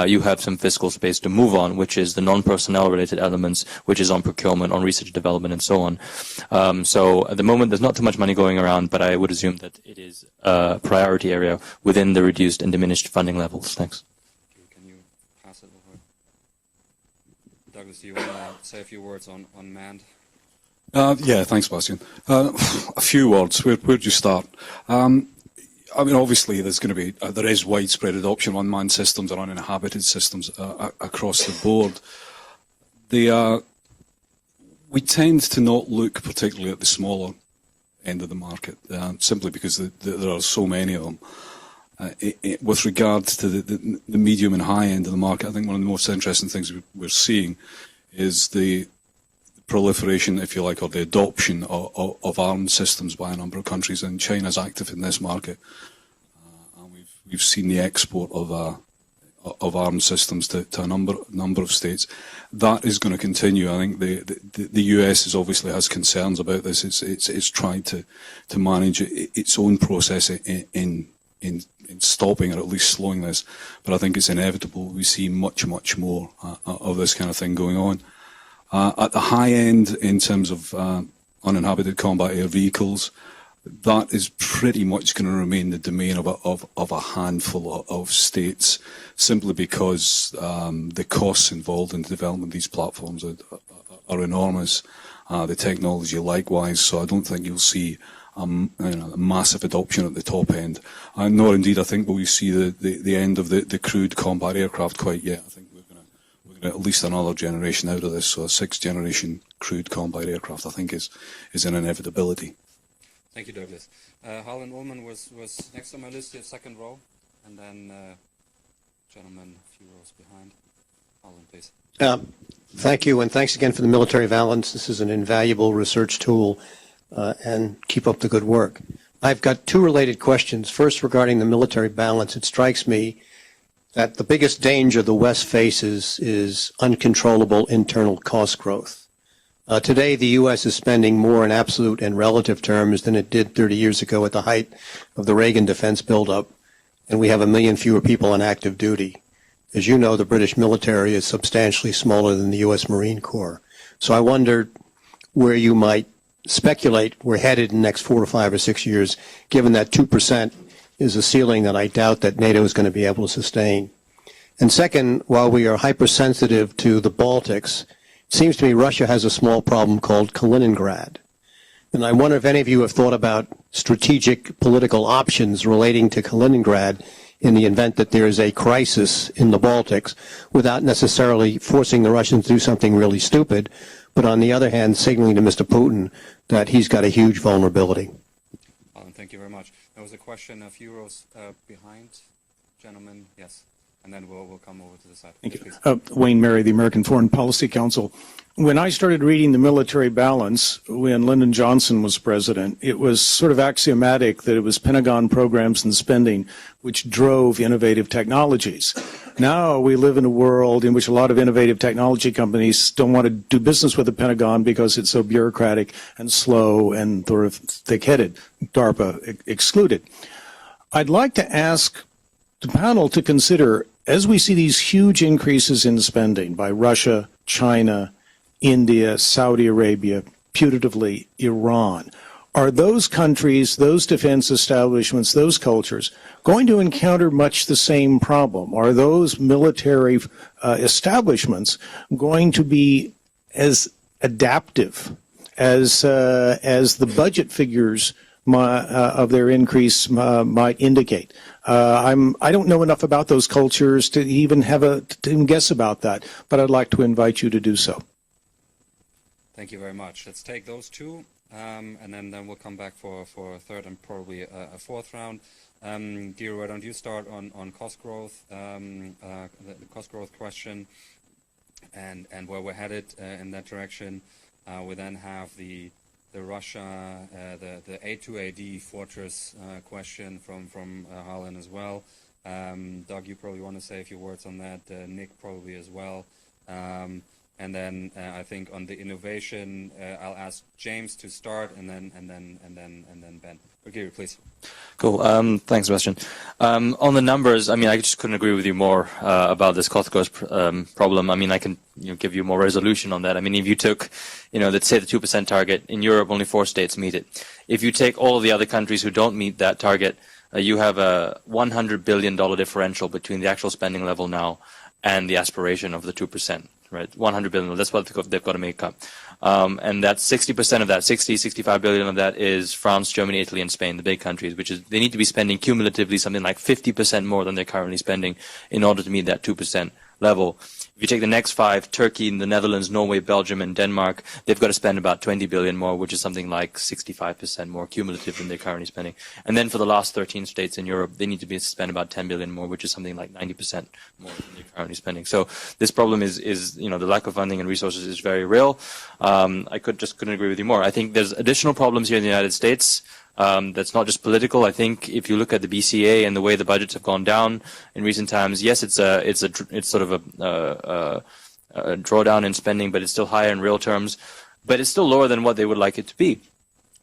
you have some fiscal space to move on, which is the non-personnel related elements, which is on procurement, on research and development, and so on. So at the moment, there's not too much money going around, but I would assume that it is a priority area within the reduced and diminished funding levels. Thanks. Can you pass it over? Douglas, do you want to say a few words on manned? Yeah, thanks, Bastian. A few words. Where'd you start? I mean, obviously, there is widespread adoption of unmanned systems and uninhabited systems across the board. We tend to not look particularly at the smaller end of the market, simply because there are so many of them. With regards to the medium and high end of the market, I think one of the most interesting things we're seeing is the proliferation, if you like, or the adoption of armed systems by a number of countries, and China's active in this market. And we've seen the export of armed systems to a number of states. That is going to continue. I think the US obviously has concerns about this. It's tried to manage its own process in stopping or at least slowing this, but I think it's inevitable. We see much more of this kind of thing going on. At the high end, in terms of uninhabited combat air vehicles, that is pretty much going to remain the domain of a handful of states, simply because the costs involved in the development of these platforms are enormous. The technology likewise, so I don't think you'll see a massive adoption at the top end. Nor indeed I think will we see the end of the crude combat aircraft quite yet. I think at least another generation out of this, so a 6th generation crude combat aircraft, I think, is an inevitability. Thank you, Douglas. Harlan Ullman was next on my list here, second row, and then gentleman a few rows behind. Harlan, please. Thank you, and thanks again for the military balance. This is an invaluable research tool, and keep up the good work. I've got two related questions. First, regarding the military balance, it strikes me that the biggest danger the West faces is uncontrollable internal cost growth. Today, the U.S. is spending more in absolute and relative terms than it did 30 years ago at the height of the Reagan defense buildup, and we have 1 million fewer people on active duty. As you know, the British military is substantially smaller than the U.S. Marine Corps. So I wondered where you might speculate we're headed in the next 4 to 5 or 6 years, given that 2% is a ceiling that I doubt that NATO is going to be able to sustain. And second, while we are hypersensitive to the Baltics, it seems to me Russia has a small problem called Kaliningrad. And I wonder if any of you have thought about strategic political options relating to Kaliningrad in the event that there is a crisis in the Baltics, without necessarily forcing the Russians to do something really stupid, but on the other hand, signaling to Mr. Putin that he's got a huge vulnerability. Thank you very much. There was a question a few rows behind. Gentlemen, yes. And then we'll come over to the side. Thank you. Wayne Mary, the American Foreign Policy Council. When I started reading the military balance, when Lyndon Johnson was president, it was sort of axiomatic that it was Pentagon programs and spending which drove innovative technologies. Now we live in a world in which a lot of innovative technology companies don't want to do business with the Pentagon because it's so bureaucratic and slow and sort of thick-headed, DARPA excluded. I'd like to ask the panel to consider, as we see these huge increases in spending by Russia, China, India, Saudi Arabia, putatively Iran, are those countries, those defense establishments, those cultures going to encounter much the same problem? Are those military establishments going to be as adaptive as the budget figures of their increase might indicate? I don't know enough about those cultures to even guess about that, but I'd like to invite you to do so. Thank you very much. Let's take those two, and then we'll come back for a third and probably a fourth round. Giro, why don't you start on cost growth, the cost growth question, and where we're headed in that direction. We then have the Russia, the A2AD fortress question from Harlan as well. Doug, you probably want to say a few words on that. Nick probably as well. And then I think on the innovation, I'll ask James to start, and then Ben. Okay, please. Cool. Thanks, Sebastian. On the numbers, I mean, I just couldn't agree with you more about this cost growth problem. I mean, I can give you more resolution on that. I mean, if you took, let's say the 2% target in Europe, only 4 states meet it. If you take all of the other countries who don't meet that target, you have a $100 billion differential between the actual spending level now and the aspiration of the 2%. Right, 100 billion. That's what they've got to make up, and that's 60% of that. 65 billion of that is France, Germany, Italy, and Spain, the big countries. Which is they need to be spending cumulatively something like 50% more than they're currently spending in order to meet that 2% level. If you take the next 5, Turkey, the Netherlands, Norway, Belgium, and Denmark, they've got to spend about 20 billion more, which is something like 65% more cumulative than they're currently spending. And then for the last 13 states in Europe, they need to spend about 10 billion more, which is something like 90% more than they're currently spending. So this problem is the lack of funding and resources is very real. I couldn't agree with you more. I think there's additional problems here in the United States. That's not just political. I think if you look at the BCA and the way the budgets have gone down in recent times, yes, it's sort of a drawdown in spending, but it's still higher in real terms. But it's still lower than what they would like it to be.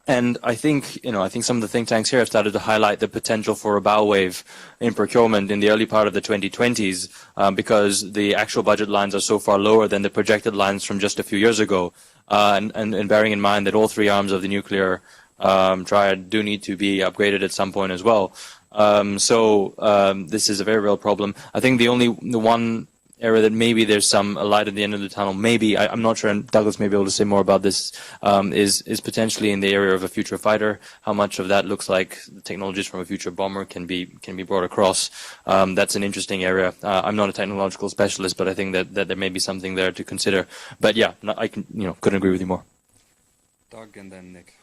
And I think some of the think tanks here have started to highlight the potential for a bow wave in procurement in the early part of the 2020s because the actual budget lines are so far lower than the projected lines from just a few years ago. And bearing in mind that all 3 arms of the nuclear triad do need to be upgraded at some point as well. This is a very real problem. I think the one area that maybe there's some light at the end of the tunnel, maybe, I'm not sure, and Douglas may be able to say more about this, is potentially in the area of a future fighter. How much of that looks like the technologies from a future bomber can be brought across. That's an interesting area. I'm not a technological specialist, but I think that there may be something there to consider. But yeah, I couldn't agree with you more. Doug and then Nick.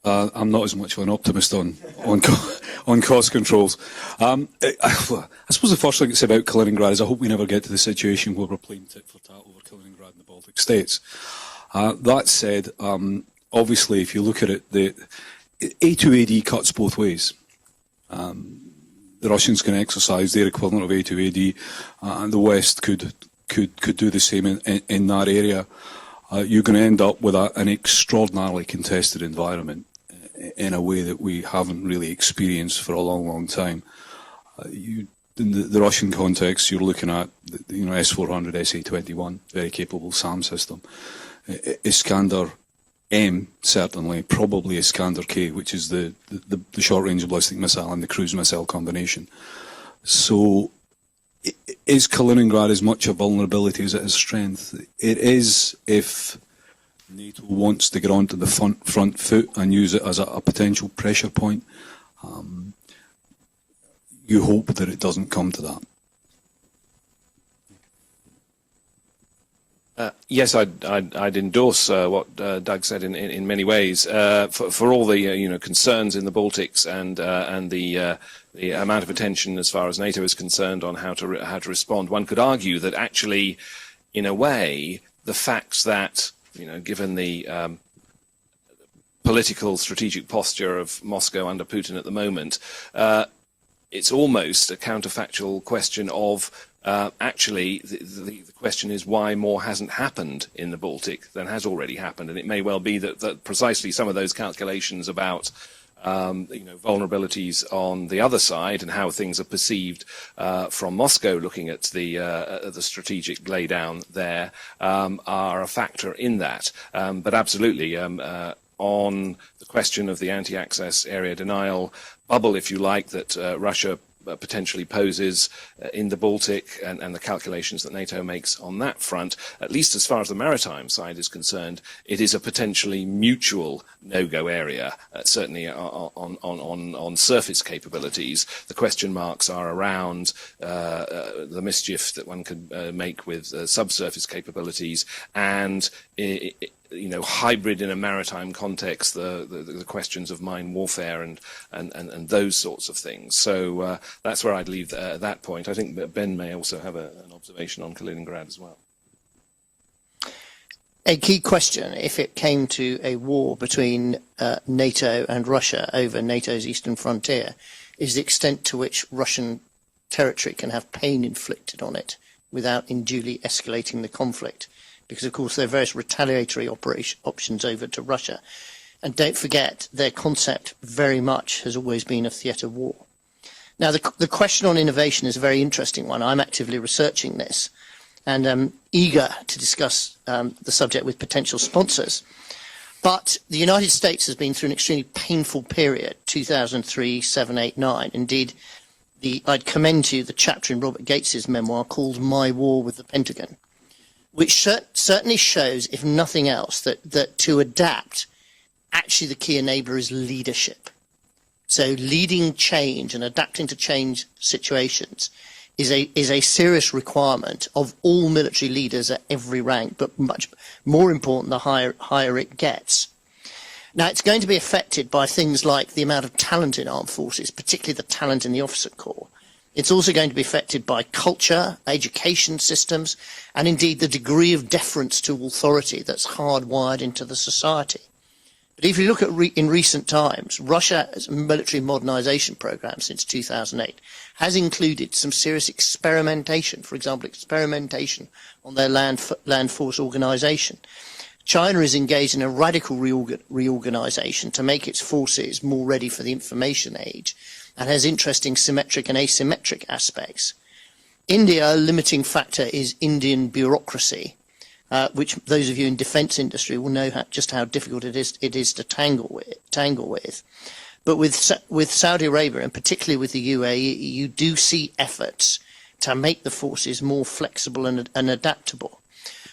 I'm not as much of an optimist on cost controls. I suppose the first thing to say about Kaliningrad is I hope we never get to the situation where we're playing tit for tat over Kaliningrad and the Baltic states. That said, obviously, if you look at it, the A2AD cuts both ways. The Russians can exercise their equivalent of A2AD, and the West could do the same in that area. You're going to end up with an extraordinarily contested environment in a way that we haven't really experienced for a long, long time. In the Russian context, you're looking at S-400, SA-21, very capable SAM system. Iskander M, certainly, probably Iskander K, which is the short-range ballistic missile and the cruise missile combination. So is Kaliningrad as much a vulnerability as it is strength? It is if NATO wants to get onto the front foot and use it as a potential pressure point. You hope that it doesn't come to that. Yes, I'd endorse what Doug said in many ways. For all the concerns in the Baltics and the amount of attention as far as NATO is concerned on how to respond, one could argue that actually, in a way, the facts that given the political strategic posture of Moscow under Putin at the moment, it's almost a counterfactual question of actually, the question is why more hasn't happened in the Baltic than has already happened, and it may well be that precisely some of those calculations about vulnerabilities on the other side and how things are perceived from Moscow, looking at the strategic laydown there, are a factor in that. But absolutely, on the question of the anti-access area denial bubble, if you like, that Russia potentially poses in the Baltic and the calculations that NATO makes on that front, at least as far as the maritime side is concerned, it is a potentially mutual no-go area, certainly on surface capabilities. The question marks are around the mischief that one could make with subsurface capabilities, and hybrid in a maritime context, the questions of mine warfare and those sorts of things. So that's where I'd leave at that point. I think that Ben may also have an observation on Kaliningrad as well. A key question, if it came to a war between NATO and Russia over NATO's eastern frontier, is the extent to which Russian territory can have pain inflicted on it without unduly escalating the conflict. Because, of course, there are various retaliatory options over to Russia. And don't forget, their concept very much has always been a theatre war. Now, the question on innovation is a very interesting one. I'm actively researching this, and I'm eager to discuss the subject with potential sponsors. But the United States has been through an extremely painful period, 2003, 7, 8, 9. Indeed, I'd commend to you the chapter in Robert Gates's memoir called My War with the Pentagon, which certainly shows, if nothing else, that to adapt, actually the key enabler is leadership. So leading change and adapting to change situations is a serious requirement of all military leaders at every rank, but much more important the higher it gets. Now, it's going to be affected by things like the amount of talent in armed forces, particularly the talent in the officer corps. It's also going to be affected by culture, education systems, and indeed the degree of deference to authority that's hardwired into the society. But if you look at in recent times, Russia's military modernization program since 2008 has included some serious experimentation, for example, experimentation on their land force organization. China is engaged in a radical reorganization to make its forces more ready for the information age, and has interesting symmetric and asymmetric aspects. India, a limiting factor is Indian bureaucracy, which those of you in defence industry will know just how difficult it is to tangle with. But with Saudi Arabia, and particularly with the UAE, you do see efforts to make the forces more flexible and adaptable.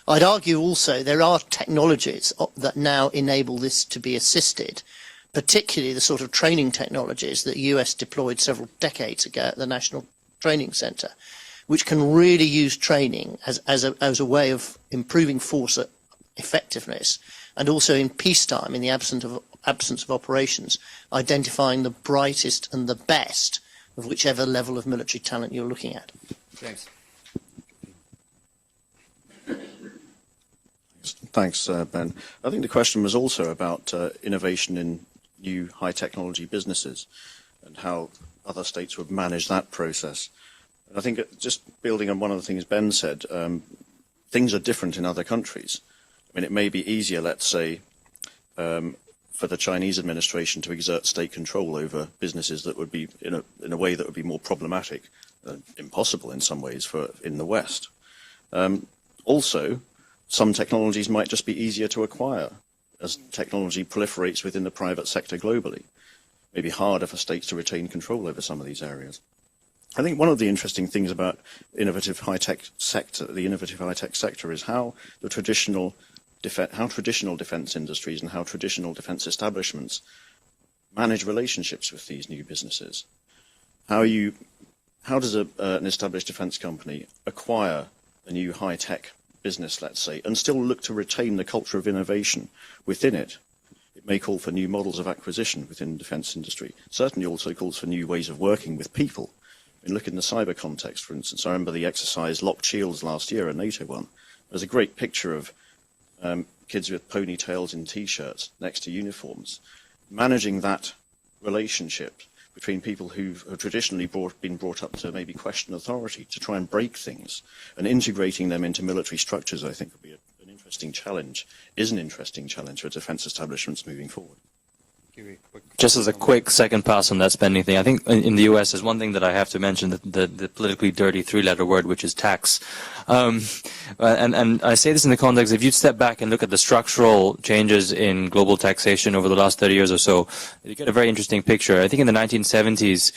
I'd argue also there are technologies that now enable this to be assisted, particularly the sort of training technologies that the US deployed several decades ago at the National Training Center, which can really use training as a way of improving force effectiveness, and also in peacetime, in the absence of operations, identifying the brightest and the best of whichever level of military talent you're looking at. James. Thanks, Ben. I think the question was also about innovation in new high technology businesses and how other states would manage that process. And I think just building on one of the things Ben said, things are different in other countries. I mean, it may be easier, let's say, for the Chinese administration to exert state control over businesses that would be in a way that would be more problematic, impossible in some ways in the West. Also, some technologies might just be easier to acquire as technology proliferates within the private sector globally. It may be harder for states to retain control over some of these areas. I think one of the interesting things about the innovative high-tech sector is how traditional defence industries and how traditional defence establishments manage relationships with these new businesses. How does an established defence company acquire a new high-tech business, let's say, and still look to retain the culture of innovation within it? It may call for new models of acquisition within the defence industry. Certainly also calls for new ways of working with people. I mean, look in the cyber context, for instance. I remember the exercise Locked Shields last year, a NATO one. There's a great picture of kids with ponytails in T-shirts next to uniforms. Managing that relationship between people who've traditionally been brought up to maybe question authority, to try and break things, and integrating them into military structures, I think would be an interesting challenge, is an interesting challenge for defence establishments moving forward. Just as a quick second pass on that spending thing, I think in the US there's one thing that I have to mention, the politically dirty three-letter word, which is tax. And I say this in the context, if you step back and look at the structural changes in global taxation over the last 30 years or so, you get a very interesting picture. I think in the 1970s,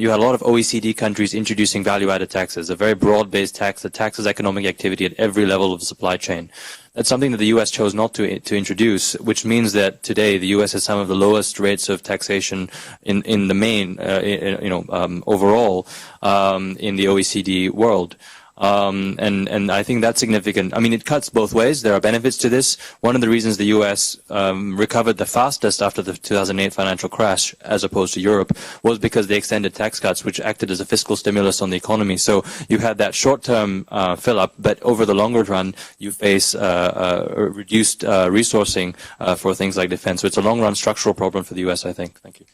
you had a lot of OECD countries introducing value-added taxes, a very broad-based tax that taxes economic activity at every level of the supply chain. That's something that the U.S. chose not to introduce, which means that today the U.S. has some of the lowest rates of taxation in the main, overall, in the OECD world. And I think that's significant. I mean, it cuts both ways. There are benefits to this. One of the reasons the U.S. recovered the fastest after the 2008 financial crash, as opposed to Europe, was because they extended tax cuts, which acted as a fiscal stimulus on the economy. So you had that short-term fill-up, but over the longer run, you face reduced resourcing for things like defense. So it's a long-run structural problem for the U.S., I think. Thank you.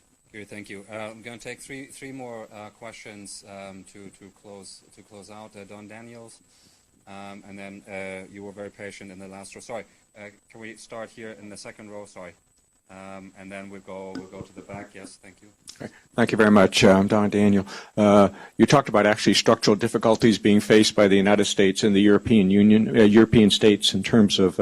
Thank you. I'm going to take three more questions to close out. Don Daniels, and then you were very patient in the last row. Sorry, can we start here in the second row? Sorry, and then we'll go to the back. Yes, thank you. Okay. Thank you very much. I'm Don Daniel. You talked about actually structural difficulties being faced by the United States and the European Union, European states in terms of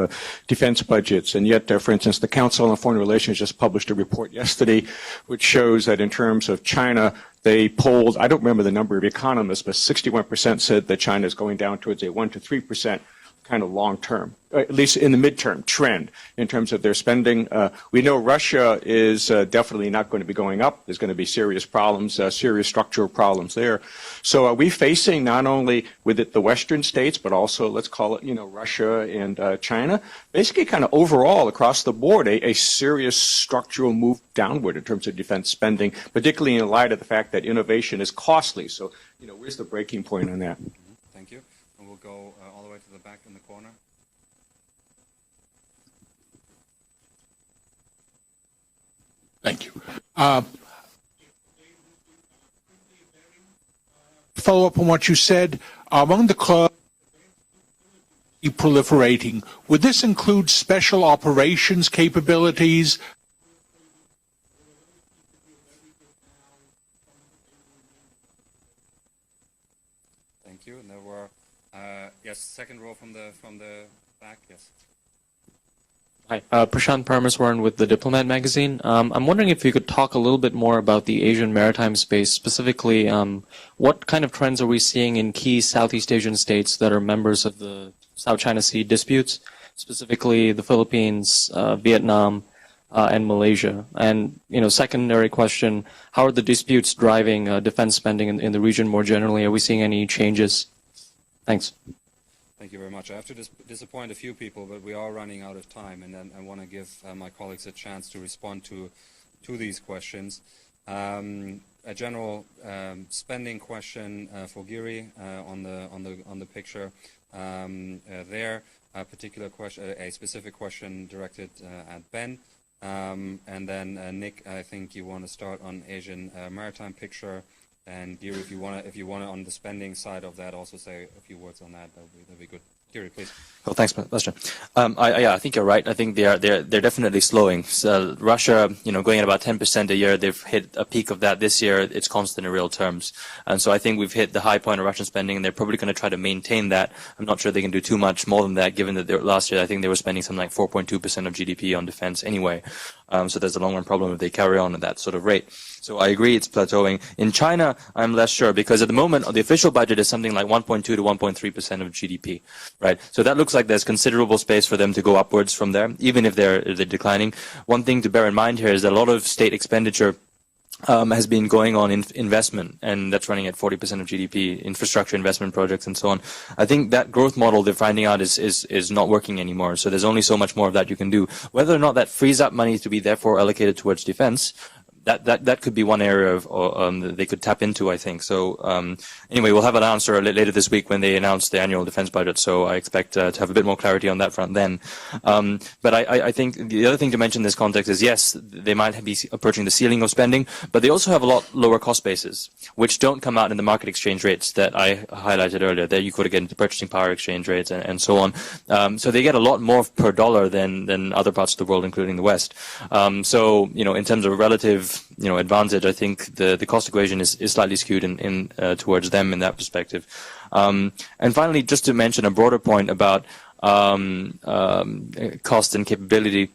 defense budgets. And yet, for instance, the Council on Foreign Relations just published a report yesterday which shows that in terms of China, they polled, I don't remember the number of economists, but 61% said that China is going down towards a 1 to 3% kind of long-term, at least in the midterm trend in terms of their spending. We know Russia is definitely not going to be going up. There's going to be serious problems, serious structural problems there. So are we facing not only with it the Western states, but also, let's call it, Russia and China, basically kind of overall across the board, a serious structural move downward in terms of defense spending, particularly in light of the fact that innovation is costly. So, where's the breaking point on that? Thank you. And we'll go all the way to the back in the corner. Thank you. Follow up on what you said. Among the clubs proliferating, would this include special operations capabilities? Thank you. And there were yes, second row from the back. Yes. Hi, Prashant Parmeswaran with The Diplomat magazine. I'm wondering if you could talk a little bit more about the Asian maritime space, specifically what kind of trends are we seeing in key Southeast Asian states that are members of the South China Sea disputes, specifically the Philippines, Vietnam, and Malaysia? And, secondary question, how are the disputes driving defense spending in the region more generally? Are we seeing any changes? Thanks. Thank you very much. I have to disappoint a few people, but we are running out of time, and then I want to give my colleagues a chance to respond to these questions. A general spending question for Giri on the picture there. A particular question, a specific question directed at Ben, and then Nick. I think you want to start on Asian maritime picture. And Giri, if you want to on the spending side of that, also say a few words on that. That'd be good. Giri, please. Well, thanks, Lester. I think you're right. I think they're definitely slowing. So Russia, going at about 10% a year. They've hit a peak of that this year. It's constant in real terms, and so I think we've hit the high point of Russian spending, and they're probably going to try to maintain that. I'm not sure they can do too much more than that, given that last year I think they were spending something like 4.2% of GDP on defense anyway. So there's a long-run problem if they carry on at that sort of rate. So I agree it's plateauing. In China, I'm less sure, because at the moment the official budget is something like 1.2 to 1.3% of GDP, right? So that looks like there's considerable space for them to go upwards from there, even if they're declining. One thing to bear in mind here is that a lot of state expenditure has been going on in investment, and that's running at 40% of GDP, infrastructure investment projects and so on. I think that growth model they're finding out is not working anymore. So there's only so much more of that you can do. Whether or not that frees up money to be therefore allocated towards defense, that could be one area that they could tap into, I think. So anyway, we'll have an answer later this week when they announce the annual defense budget. So I expect to have a bit more clarity on that front then. But I think the other thing to mention in this context is, yes, they might be approaching the ceiling of spending, but they also have a lot lower cost bases, which don't come out in the market exchange rates that I highlighted earlier. There you could get into purchasing power exchange rates and so on. So they get a lot more per dollar than other parts of the world, including the West. So, in terms of relative advantage, I think the cost equation is slightly skewed in towards them in that perspective. And finally, just to mention a broader point about cost and capability.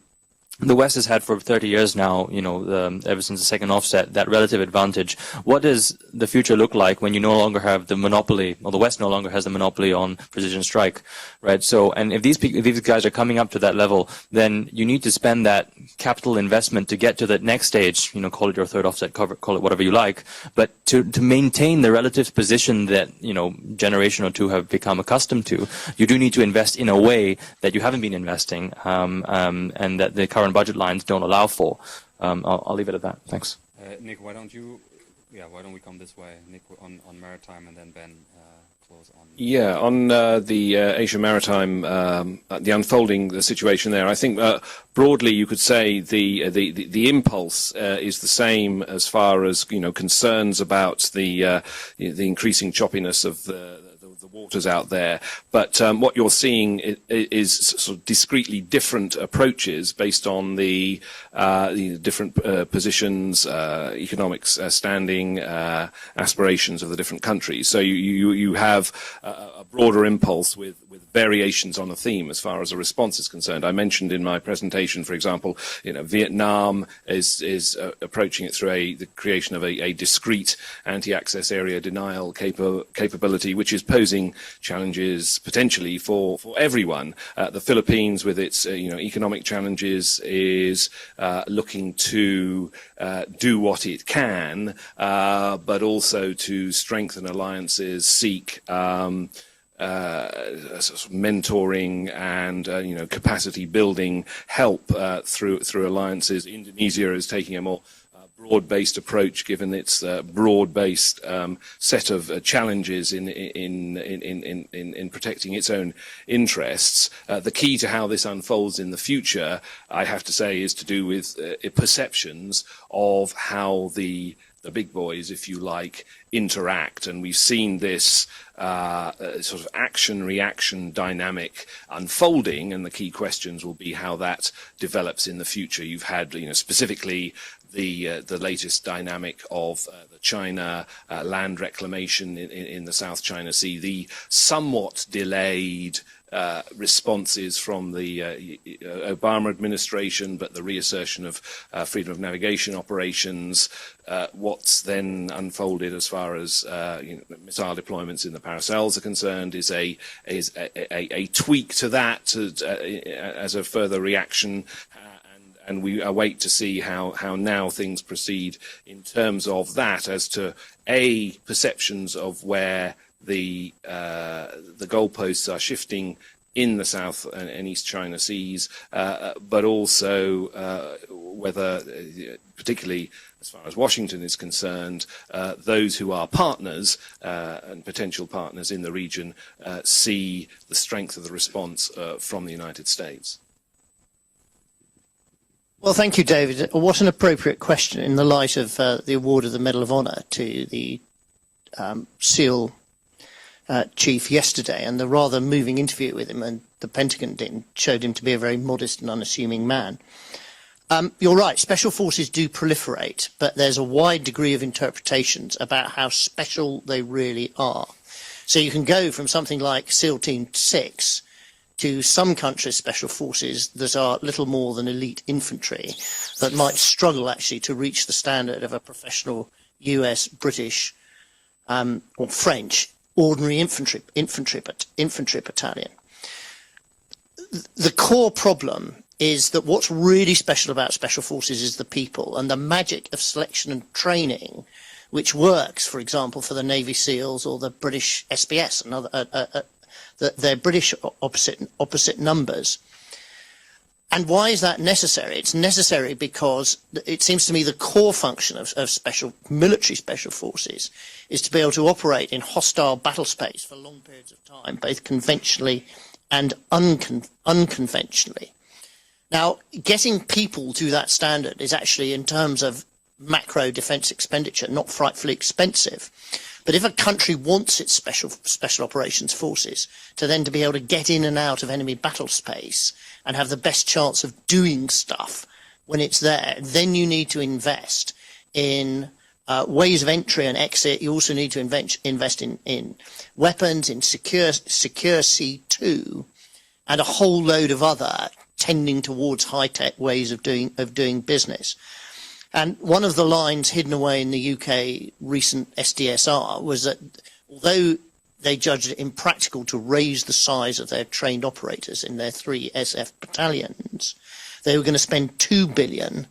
the West has had for 30 years now, ever since the second offset, that relative advantage. What does the future look like when you no longer have the monopoly, or the West no longer has the monopoly on precision strike, right? So, and if these guys are coming up to that level, then you need to spend that capital investment to get to the next stage, call it your third offset, call it whatever you like, but to maintain the relative position that, generation or two have become accustomed to, you do need to invest in a way that you haven't been investing, and that the current budget lines don't allow for. I'll leave it at that. Thanks. Nick, why don't we come this way? Nick on maritime, and then Ben close on. Yeah, on the Asia Maritime, the unfolding the situation there. I think broadly you could say the impulse is the same as far as concerns about the increasing choppiness of the waters out there, but what you're seeing is sort of discretely different approaches based on the different positions, economics, standing, aspirations of the different countries. So you have a broader impulse with variations on a theme as far as a response is concerned. I mentioned in my presentation, for example, Vietnam is approaching it through the creation of a discrete anti-access area denial capability, which is posing challenges potentially for everyone. The Philippines, with its economic challenges, is looking to do what it can, but also to strengthen alliances, seek sort of mentoring and capacity building help through alliances. Indonesia is taking a more broad-based approach, given its broad-based set of challenges in protecting its own interests. The key to how this unfolds in the future, I have to say, is to do with perceptions of how the big boys, if you like, interact. And we've seen this sort of action-reaction dynamic unfolding, and the key questions will be how that develops in the future. You've had, specifically the latest dynamic of the China land reclamation in the South China Sea, the somewhat delayed responses from the Obama administration, but the reassertion of freedom of navigation operations, what's then unfolded as far as missile deployments in the Paracels are concerned is a tweak to that as a further reaction. And we await to see how now things proceed in terms of that, as to perceptions of where the goalposts are shifting in the South and East China Seas, but also whether, particularly as far as Washington is concerned, those who are partners and potential partners in the region see the strength of the response from the United States. Well, thank you, David. What an appropriate question in the light of the award of the Medal of Honor to the SEAL chief yesterday, and the rather moving interview with him, and the Pentagon showed him to be a very modest and unassuming man. You're right, special forces do proliferate, but there's a wide degree of interpretations about how special they really are. So you can go from something like SEAL Team 6 to some countries' special forces that are little more than elite infantry that might struggle actually to reach the standard of a professional US, British or French ordinary infantry battalion. The core problem is that what's really special about special forces is the people, and the magic of selection and training, which works, for example, for the Navy SEALs or the British SBS and other their British opposite numbers. And why is that necessary? It's necessary because it seems to me the core function of military special forces is to be able to operate in hostile battle space for long periods of time, both conventionally and unconventionally. Now, getting people to that standard is actually, in terms of macro defence expenditure, not frightfully expensive. But if a country wants its special operations forces to then to be able to get in and out of enemy battle space and have the best chance of doing stuff when it's there, then you need to invest in ways of entry and exit. You also need to invest in weapons, in secure C2, and a whole load of other tending towards high-tech ways of doing business. And one of the lines hidden away in the UK recent SDSR was that although they judged it impractical to raise the size of their trained operators in their 3 SF battalions, they were going to spend $2 billion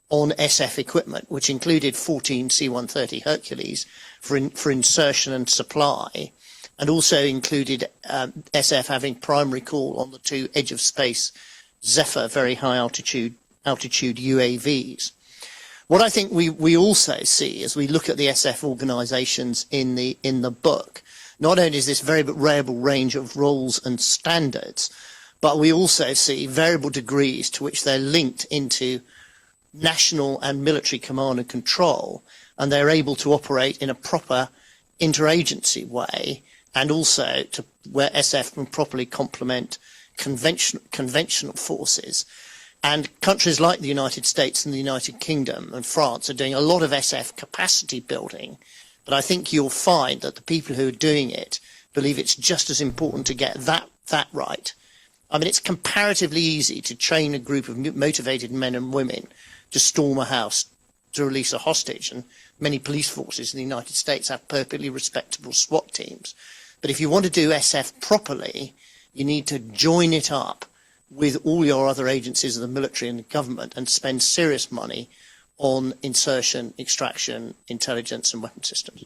on SF equipment, which included 14 C-130 Hercules for insertion and supply, and also included SF having primary call on the 2 edge of space Zephyr very high altitude UAVs. What I think we also see as we look at the SF organisations in the book, not only is this very variable range of roles and standards, but we also see variable degrees to which they're linked into national and military command and control, and they're able to operate in a proper interagency way, and also to where SF can properly complement conventional forces. And countries like the United States and the United Kingdom and France are doing a lot of SF capacity building, but I think you'll find that the people who are doing it believe it's just as important to get that right. I mean, it's comparatively easy to train a group of motivated men and women to storm a house to release a hostage, and many police forces in the United States have perfectly respectable SWAT teams. But if you want to do SF properly, you need to join it up with all your other agencies of the military and the government and spend serious money on insertion, extraction, intelligence and weapon systems.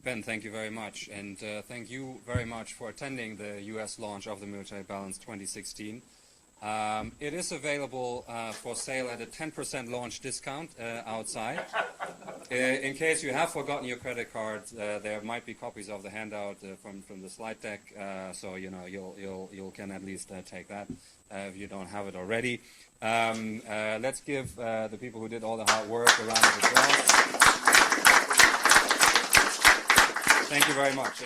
Ben, thank you very much, and thank you very much for attending the US launch of the Military Balance 2016. It is available for sale at a 10% launch discount outside. In case you have forgotten your credit card, there might be copies of the handout from the slide deck, so you know you can at least take that if you don't have it already. Let's give the people who did all the hard work a round of applause. Thank you very much.